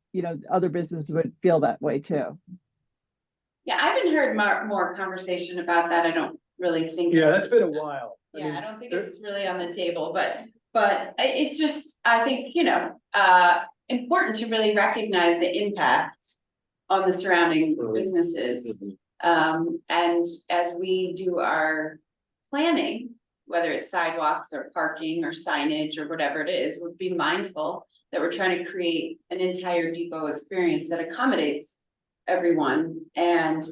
other businesses would feel that way too. yeah, I haven't heard more conversation about that, I don't really think. yeah, it's- that's been a while. Yeah, I don't think there- it's really on the table, but it's just, I think, important to really recognize the impact on the surrounding Mhm. businesses. And as we do our planning, whether it's sidewalks or parking or signage or whatever it is, we'll be mindful that we're trying to create an entire depot experience that accommodates everyone. And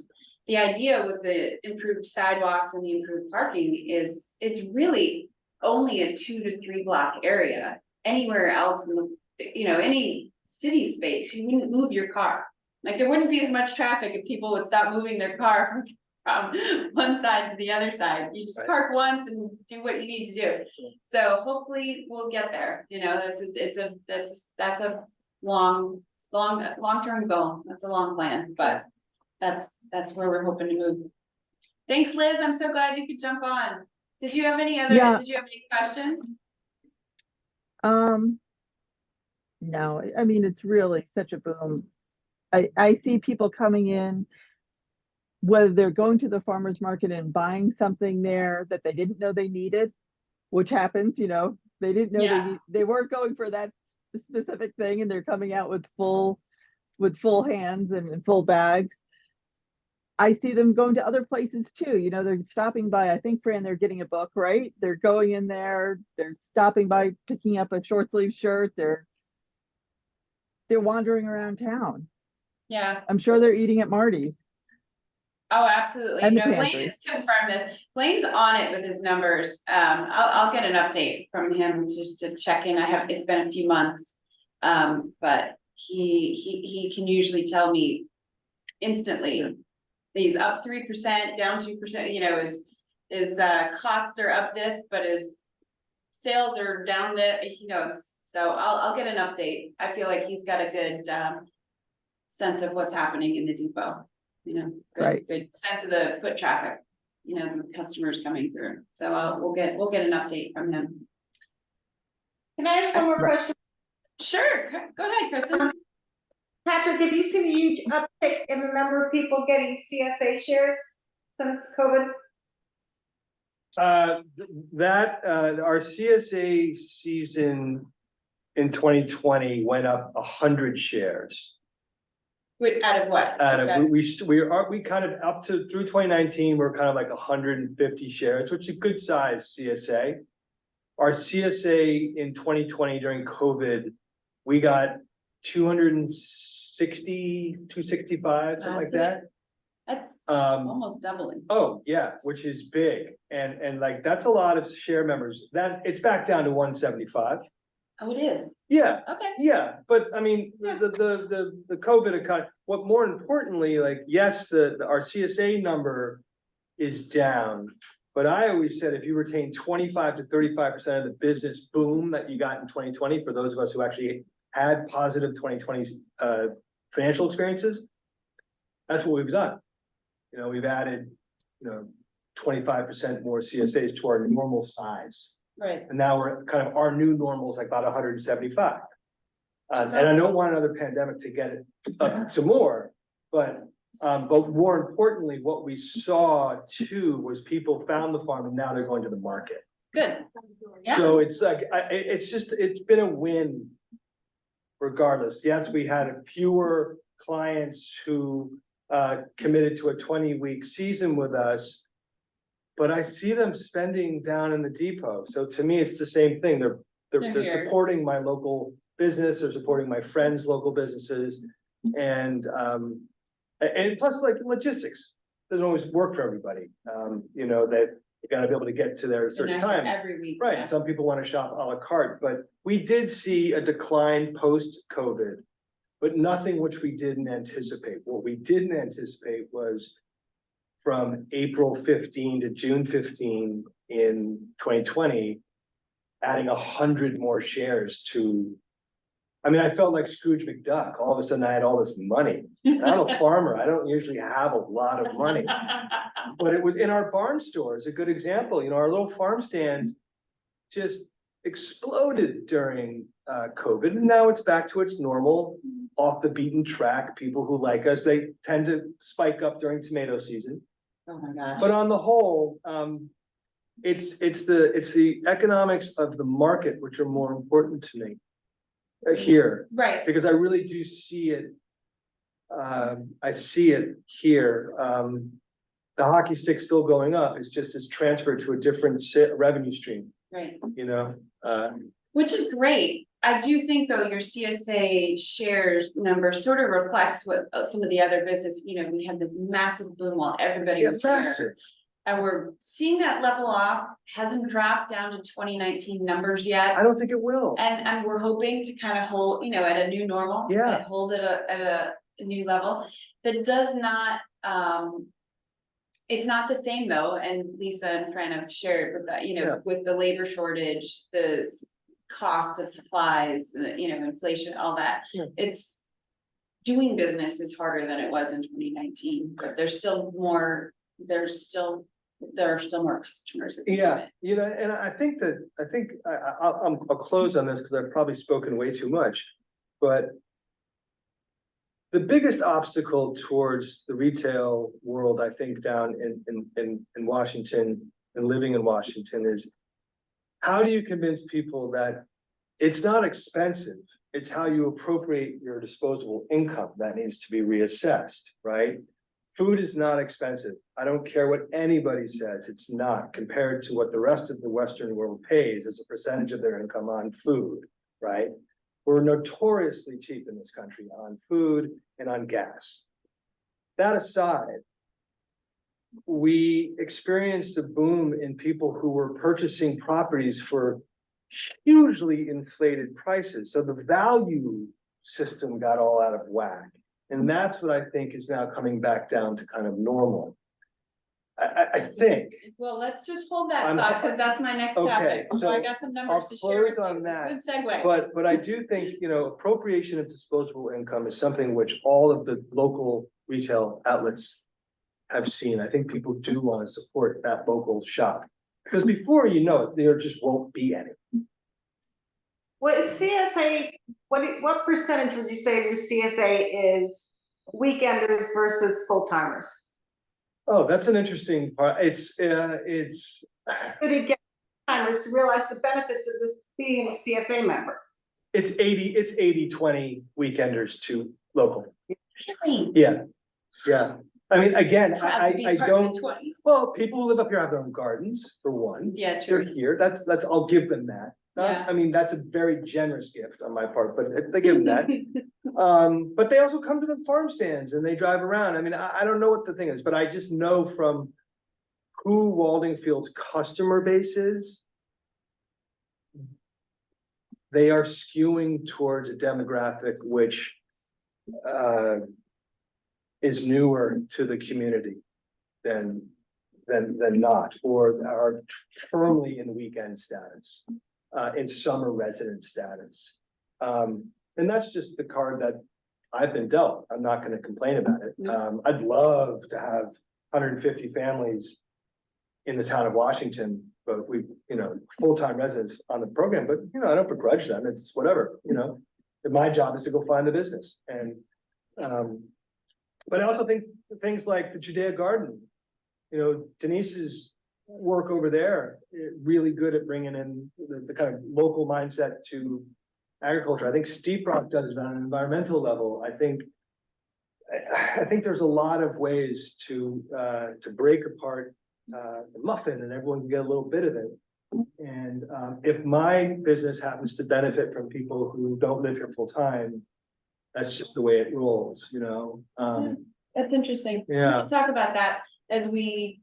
the idea with the improved sidewalks and the improved parking is it's really only a 2 to 3 block area. Anywhere else in the, any city space, you wouldn't move your car. Like there wouldn't be as much traffic if people would stop moving their car from one side to the other side. You just Right. park once and do what you need to do. So hopefully we'll get there, that's a long-term goal. That's a long plan, but that's where we're hoping to move. Thanks, Liz. I'm so glad you could jump on. Did you have any Yeah. questions? No, I mean, it's really such a boom. I see people coming in, whether they're going to the farmer's market and buying something there that they didn't know they needed, which happens, they didn't know Yeah. they weren't going for that specific thing and they're coming out with full hands and full bags. I see them going to other places too. They're stopping by, I think, Fran, they're getting a book, right? They're going in there, they're stopping by, picking up a short sleeve shirt, they're wandering around town. Yeah. I'm sure they're eating at Marty's. Oh, absolutely. And the Blaine pantry. has confirmed this. Blaine's on it with his numbers. I'll get an update from him just to check in. It's been a few months. But he can usually tell me instantly that he's up 3%, down 2%, his costs are up this, but his sales are down so I'll get an update. I feel like he's got a good sense of what's happening in the depot. You know, Right. good sense of the foot traffic, you know, the customers coming through. So we'll get an update from him. Can I ask one more Right. question? Sure, go ahead, Kristen. Patrick, have you seen a huge uptick in the number of people getting CSA shares since COVID? Our CSA season in 2020 went up 100 shares. Wait, out of what? Out of, That's- we kind of up to through 2019, we're kind of like 150 shares, which is a good size CSA. Our CSA in 2020 during COVID, we got 260, 265, something like That's that. That's Um, almost doubling. oh, yeah, which is big. And like, that's a lot of share members. That, it's back down to 175. Oh, it is. Yeah, Okay. yeah, but I mean, the COVID account, what more importantly, like, yes, our CSA number is down. But I always said if you retain 25 to 35% of the business boom that you got in 2020, for those of us who actually had positive 2020 financial experiences, that's what we've done. You know, we've added, 25% more CSAs to our normal size. Right. And now we're kind of, our new normal is like about 175. Which is And I awesome. don't want another pandemic to get it up to more, but more importantly, what we saw too was people found the farm and now they're going to the market. Good. Yeah. So it's like, it's been a win. Regardless, yes, we had fewer clients who committed to a 20-week season with us. But I see them spending down in the depot, so to me, it's the same thing, They're they're here. supporting my local business, they're supporting my friends' local businesses. And plus like logistics, doesn't always work for everybody, that you gotta be able to get to there at a certain time. Every week. Right, yeah. some people wanna shop à la carte, but we did see a decline post-COVID. But nothing which we didn't anticipate. What we didn't anticipate was from April 15 to June 15 in 2020, adding 100 more shares to. I mean, I felt like Scrooge McDuck. All of a sudden I had all this money. And I'm a farmer. I don't usually have a lot of money. But it was in our barn store is a good example. Our little farm stand just exploded during COVID. And now it's back to its normal, off the beaten track. People who like us, they tend to spike up during tomato season. Oh my gosh. But on the whole, it's the economics of the market which are more important to me here. Right. Because I really do see it. I see it here. The hockey stick's still going up. It's transferred to a different revenue stream, Right. Which is great. I do think though, your CSA shares number sort of reflects what some of the other business, we had this massive boom while everybody was here. And we're seeing that level off, hasn't dropped down to 2019 numbers yet. I don't think it will. And we're hoping to kind of hold, at a new normal. Yeah. Hold it at a new level. That does not, it's not the same though, and Lisa and Fran have shared with that, Yeah. with the labor shortage, the costs of supplies, inflation, all that. Yeah. It's doing business is harder than it was in 2019, but there are still more customers. At the Yeah, moment. and I think I'll close on this because I've probably spoken way too much, but. The biggest obstacle towards the retail world, I think, down in Washington and living in Washington is. How do you convince people that it's not expensive? It's how you appropriate your disposable income that needs to be reassessed, right? Food is not expensive. I don't care what anybody says, it's not compared to what the rest of the Western world pays as a percentage of their income on food, right? We're notoriously cheap in this country on food and on gas. That aside, we experienced a boom in people who were purchasing properties for hugely inflated prices. So the value system got all out of whack. And that's what I think is now coming back down to kind of normal. I think, Well, let's just hold that I'm- thought, because that's my next Okay, topic, so I so got some I'll numbers to share with close on you. that. Good segue. but I do think, appropriation of disposable income is something which all of the local retail outlets have seen. I think people do want to support that local shop. Because before you know it, there just won't be any. What is CSA, what percentage would you say of your CSA is weekenders versus full-timers? Oh, that's an interesting part. It's, Could it get timers to realize the benefits of this being a CSA member? it's 80-20 weekenders to local. Really? Yeah, yeah. I mean, again, Proud to be I part of don't, the 20. well, people who live up here have their own gardens, for one. Yeah, They're true. here, that's, I'll give them that. Yeah. I mean, that's a very generous gift on my part, but they give them that. But they also come to the farm stands and they drive around. I mean, I don't know what the thing is, but I just know from who Waldingfield's customer base is. They are skewing towards a demographic which is newer to the community than not, or are firmly in weekend status, in summer resident status. And that's just the card that I've been dealt. I'm not gonna complain about it. No. I'd love to have 150 families in the town of Washington, but we, full-time residents on the program, but, I don't begrudge them. It's whatever, My job is to go find the business and, but I also think things like the Judea Garden, Denise's work over there, really good at bringing in the kind of local mindset to agriculture. I think Steep Rock does it on an environmental level. I think there's a lot of ways to break apart the muffin and everyone can get a little bit of it. And if my business happens to benefit from people who don't live here full time, that's just the way it rolls, That's interesting. Yeah. We'll talk about that as we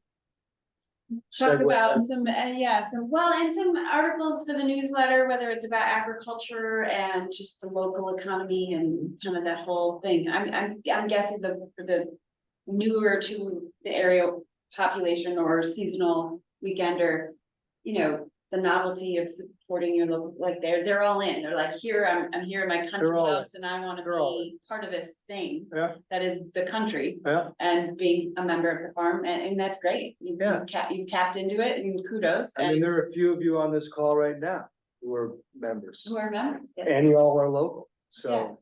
talk Segue. about some, and some articles for the newsletter, whether it's about agriculture and just the local economy and kind of that whole thing. I'm guessing for the newer to the area population or seasonal weekender, the novelty of supporting your local, like they're all in. They're like, I'm here in my country They're all in. house and I want to They're all be part of this thing. Yeah. That is the country. Yeah. And being a member of the farm, and that's great. You've tapped into it, and kudos. I mean, And there are a few of you on this call right now who are members, who are members. yes. and you all are local, so,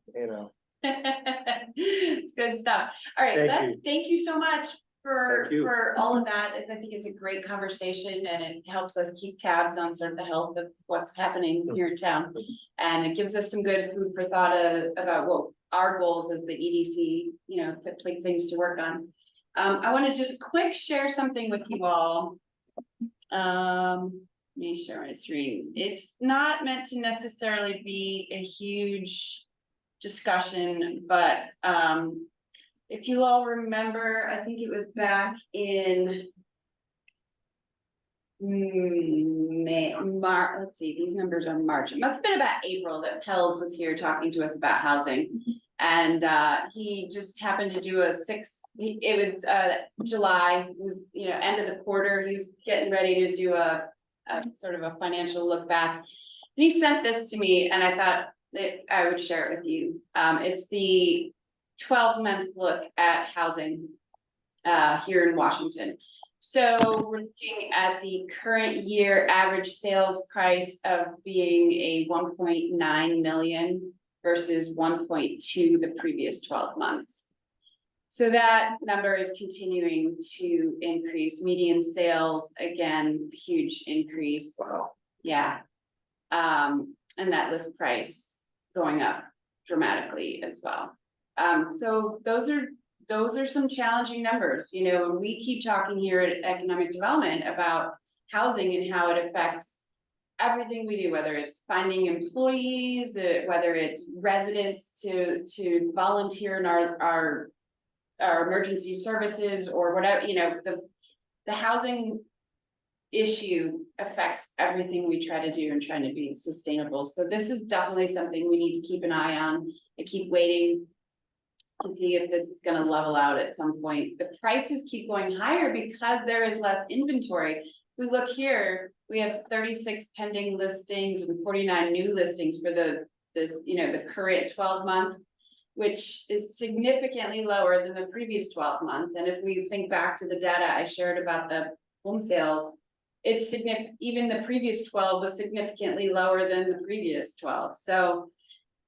It's good stuff. All right, Thank you. thank you so much Thank you. for all of that. I think it's a great conversation and it helps us keep tabs on sort of the health of what's happening here in town. And it gives us some good food for thought about what our goals as the EDC, things to work on. I want to just quick share something with you all. Let me share my screen. It's not meant to necessarily be a huge discussion, but if you all remember, I think it was back in let's see, these numbers are March. It must have been about April that Pels was here talking to us about housing. And he just happened to do July, was, end of the quarter. He was getting ready to do a sort of a financial look back. And he sent this to me and I thought that I would share it with you. It's the 12-month look at housing here in Washington. So we're looking at the current year average sales price of being a 1.9 million versus 1.2 the previous 12 months. So that number is continuing to increase. Median sales, again, huge increase. Wow. Yeah. And that list price going up dramatically as well. So those are some challenging numbers, and we keep talking here at Economic Development about housing and how it affects everything we do, whether it's finding employees, whether it's residents to volunteer in our emergency services or whatever, the housing issue affects everything we try to do and trying to be sustainable. So this is definitely something we need to keep an eye on. I keep waiting to see if this is gonna level out at some point. The prices keep going higher because there is less inventory. We look here, we have 36 pending listings and 49 new listings for the current 12-month, which is significantly lower than the previous 12 months. And if we think back to the data I shared about the home sales, it's significant, even the previous 12 was significantly lower than the previous 12. So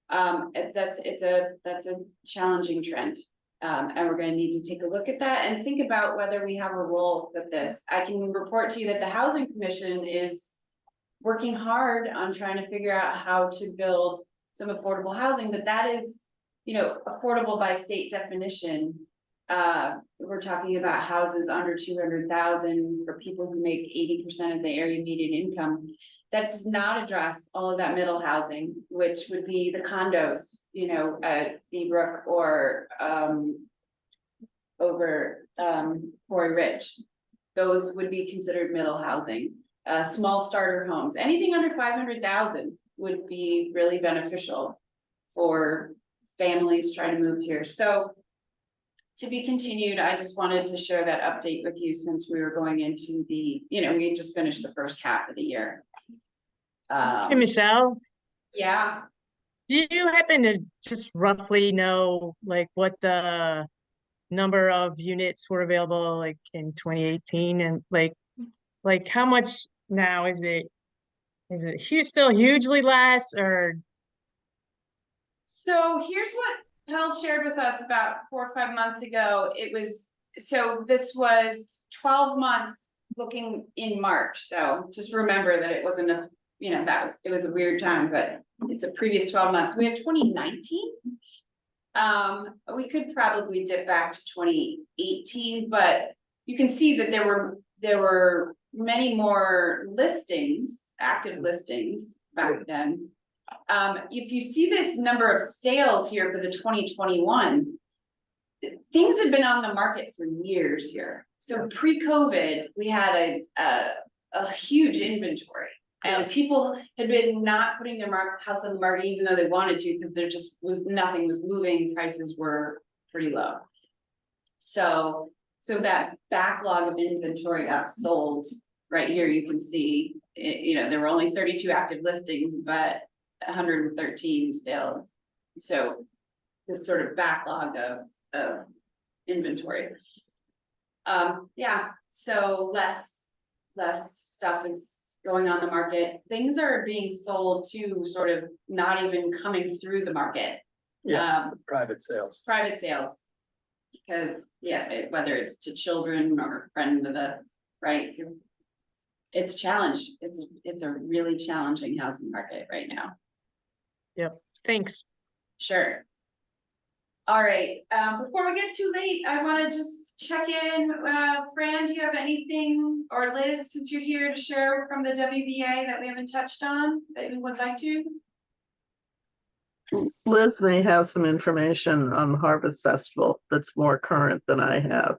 that's a challenging trend. And we're gonna need to take a look at that and think about whether we have a role with this. I can report to you that the Housing Commission is working hard on trying to figure out how to build some affordable housing, but that is, affordable by state definition. We're talking about houses under 200,000 for people who make 80% of the area median income. That does not address all of that middle housing, which would be the condos, at Beebrook or over Quarry Ridge. Those would be considered middle housing. Small starter homes, anything under 500,000 would be really beneficial for families trying to move here. So to be continued, I just wanted to share that update with you since we were going into the, we just finished the first half of the year. Hey, Michelle, Yeah, do you happen to just roughly know like what the number of units were available like in 2018 and like how much now is it still hugely less or so here's what Pell shared with us about 4 or 5 months ago. This was 12 months looking in March. So just remember that it wasn't it was a weird time, but it's a previous 12 months. We have 2019. We could probably dip back to 2018, but you can see that there were many more listings, active listings back then. If you see this number of sales here for the 2021, things had been on the market for years here. So pre-COVID, we had a huge inventory. And people had been not putting their house on the market even though they wanted to, because nothing was moving, prices were pretty low. So that backlog of inventory got sold. Right here, you can see, there were only 32 active listings, but 113 sales. So this sort of backlog of inventory. So less stuff is going on the market. Things are being sold to sort of not even coming through the market. Private sales. Private sales. Because whether it's to children or a friend of the, right? It's challenged. It's a really challenging housing market right now. Yep, thanks. Sure. All right, before we get too late, I want to just check in. Fran, do you have anything, or Liz, since you're here, to share from the WBA that we haven't touched on that you would like to? Liz may have some information on the Harvest Festival that's more current than I have.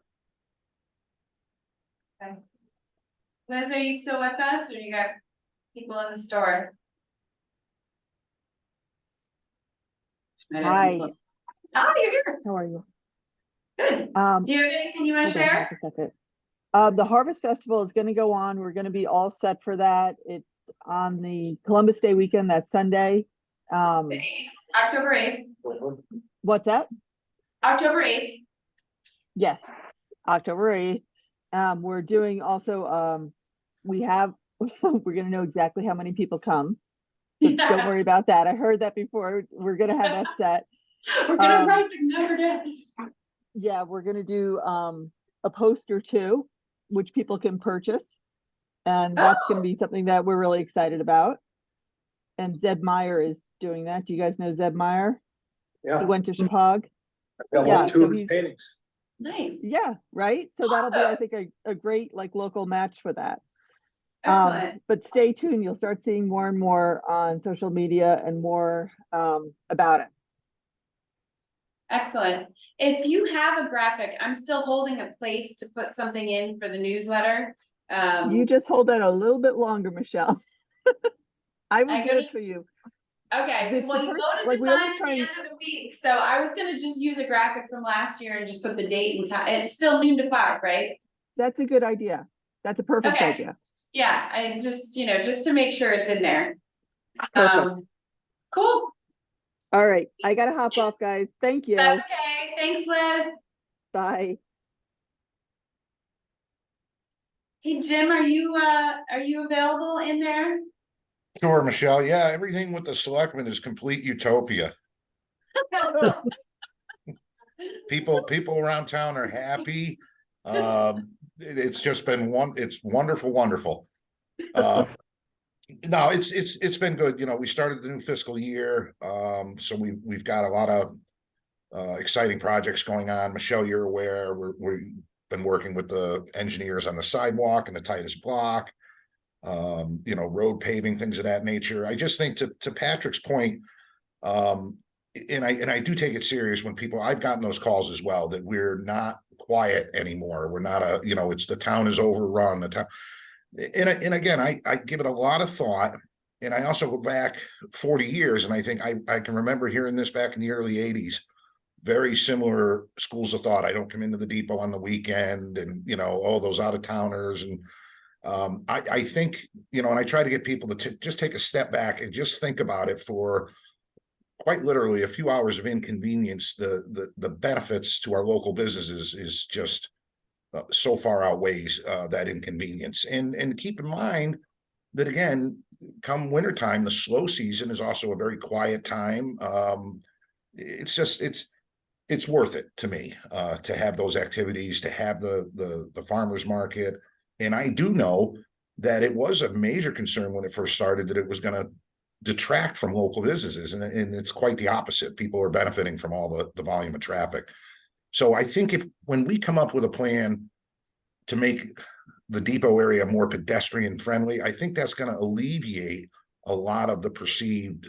Okay. Liz, are you still with us, or you got people in the store? Hi. Oh, you're here. How are you? Good. Do you have anything you want to Hold on share? half a second. The Harvest Festival is going to go on. We're going to be all set for that. It's on the Columbus Day weekend, that Sunday. October 8th. What's that? October 8th. Yes, October 8th. We're doing also, we're going to know exactly how many people come. So don't worry about that. I heard that before. We're going to have that set. We're gonna write the number down. Yeah, we're going to do a post or two, which people can purchase. And that's going to be something that we're really excited about. And Zeb Meyer is doing that. Do you guys know Zeb Meyer? Yeah. He went to Chippewa. I've got two of his paintings. Nice. Yeah, right. So that'll be, I Awesome. think, a great like local match for that. Excellent. But stay tuned. You'll start seeing more and more on social media and more about it. Excellent. If you have a graphic, I'm still holding a place to put something in for the newsletter. You just hold that a little bit longer, Michelle. I will I get gotta- it to you. Okay, The well, you first- go to like, we design always at the try end and- of the week, so I was gonna just use a graphic from last year and just put the date and time, it's still noon to 5, right? That's a good idea. That's a perfect Okay. idea. Yeah, I just, just to make sure it's in there. Perfect. Cool, All right, I gotta hop off, guys. Thank you. that's okay, thanks, Liz. Bye. Hey, Jim, are you available in there? Sure, Michelle. Yeah, everything with the selectmen is complete utopia. People around town are happy. It's just been it's wonderful, wonderful. No, it's been good. You know, we started the new fiscal year. So we've got a lot of exciting projects going on. Michelle, you're aware, we've been working with the engineers on the sidewalk and the tightest block. Road paving, things of that nature. I just think to Patrick's point, and I do take it serious when I've gotten those calls as well, that we're not quiet anymore. We're not it's the town is overrun, the town. And again, I give it a lot of thought. And I also go back 40 years, and I think I can remember hearing this back in the early 80s. Very similar schools of thought. I don't come into the depot on the weekend, and all those out of towners. And I think, and I try to get people to just take a step back and just think about it for quite literally a few hours of inconvenience. The benefits to our local businesses is just so far outweighs that inconvenience. And keep in mind that, again, come wintertime, the slow season is also a very quiet time. It's worth it to me to have those activities, to have the farmers market. And I do know that it was a major concern when it first started, that it was going to detract from local businesses. And it's quite the opposite. People are benefiting from all the volume of traffic. So I think when we come up with a plan to make the depot area more pedestrian friendly, I think that's going to alleviate a lot of the perceived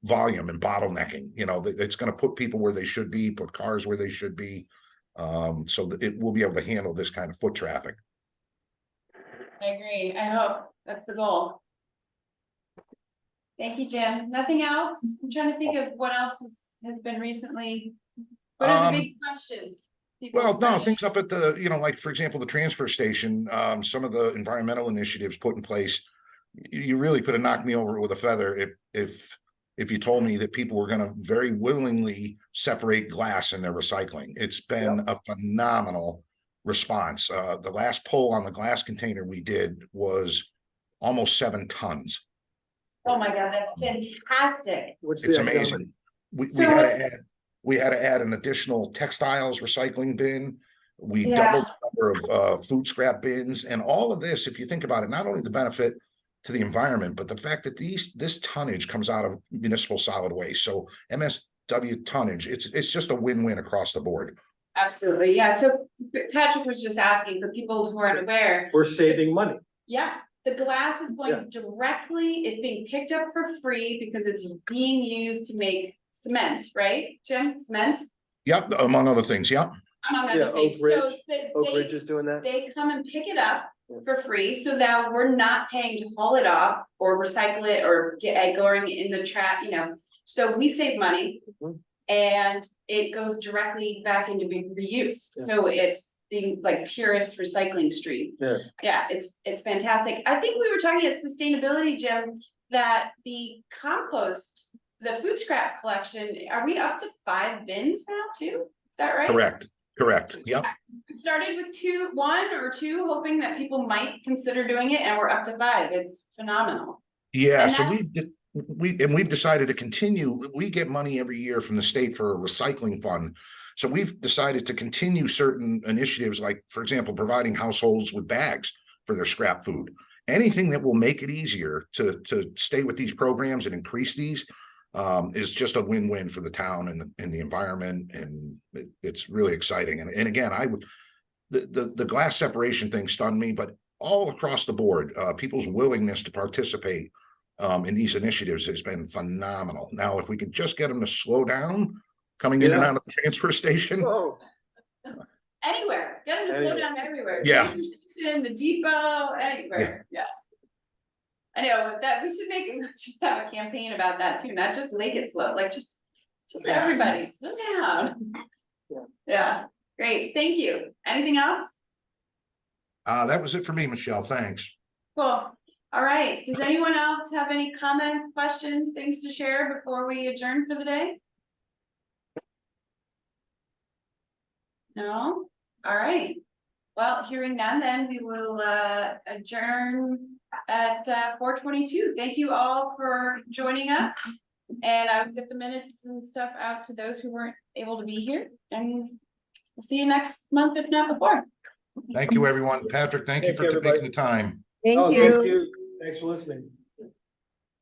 volume and bottlenecking. It's going to put people where they should be, put cars where they should be, so that it will be able to handle this kind of foot traffic. I agree, I hope, that's the goal. Thank you, Jim. Nothing else? I'm trying to think of what else has been recently. What are the big questions? Well, no, things up at the, like, for example, the transfer station, some of the environmental initiatives put in place, you really could have knocked me over with a feather if you told me that people were going to very willingly separate glass in their recycling. It's been a phenomenal response. The last poll on the glass container we did was almost 7 tons. Oh my God, that's fantastic. It's amazing. We had to add an additional textiles recycling bin. We doubled the number of food scrap bins, and all of this, if you think about it, not only the benefit to the environment, but the fact that this tonnage comes out of municipal solid waste. So MSW tonnage, it's just a win-win across the board. Absolutely, yeah. So Patrick was just asking for people who aren't aware. We're saving money. Yeah, the glass is going directly, it's being picked up for free because it's being used to make cement, right, Jim? Cement? Yep, among other things, yep. Among other things. So Oak Ridge is doing that. they come and pick it up for free, so now we're not paying to haul it off or recycle it or get going in the trash, so we save money. Mhm. And it goes directly back into being reused, so it's the purest recycling stream. Yeah, it's fantastic. I think we were talking at sustainability, Jim, that the compost, the food scrap collection, are we up to 5 bins now too? Is that right? Correct, yep. We started with 1 or 2, hoping that people might consider doing it, and we're up to 5. It's phenomenal. Yeah, And so we've decided to continue. We get money every year from the state for a recycling fund. So we've decided to continue certain initiatives, like, for example, providing households with bags for their scrap food. Anything that will make it easier to stay with these programs and increase these is just a win-win for the town and the environment, and it's really exciting. And again, the glass separation thing stunned me, but all across the board, people's willingness to participate in these initiatives has been phenomenal. Now, if we can just get them to slow down coming in and out of the transfer station. Oh, Anywhere, get them to slow down everywhere. Yeah. Transfer station, the depot, anywhere, yes. I know, that, we should have a campaign about that too, not just make it slow, like just Yeah. everybody, slow down. Yeah. Yeah, great, thank you. Anything else? That was it for me, Michelle. Thanks. Cool. All right, does anyone else have any comments, questions, things to share before we adjourn for the day? No? All right. Well, hearing none, then we will adjourn at 4:22. Thank you all for joining us. And I will get the minutes and stuff out to those who weren't able to be here, and we'll see you next month, if not before. Thank you, everyone. Patrick, thank you Thank for you, everybody. taking the time. Oh, thank you. Thanks for listening.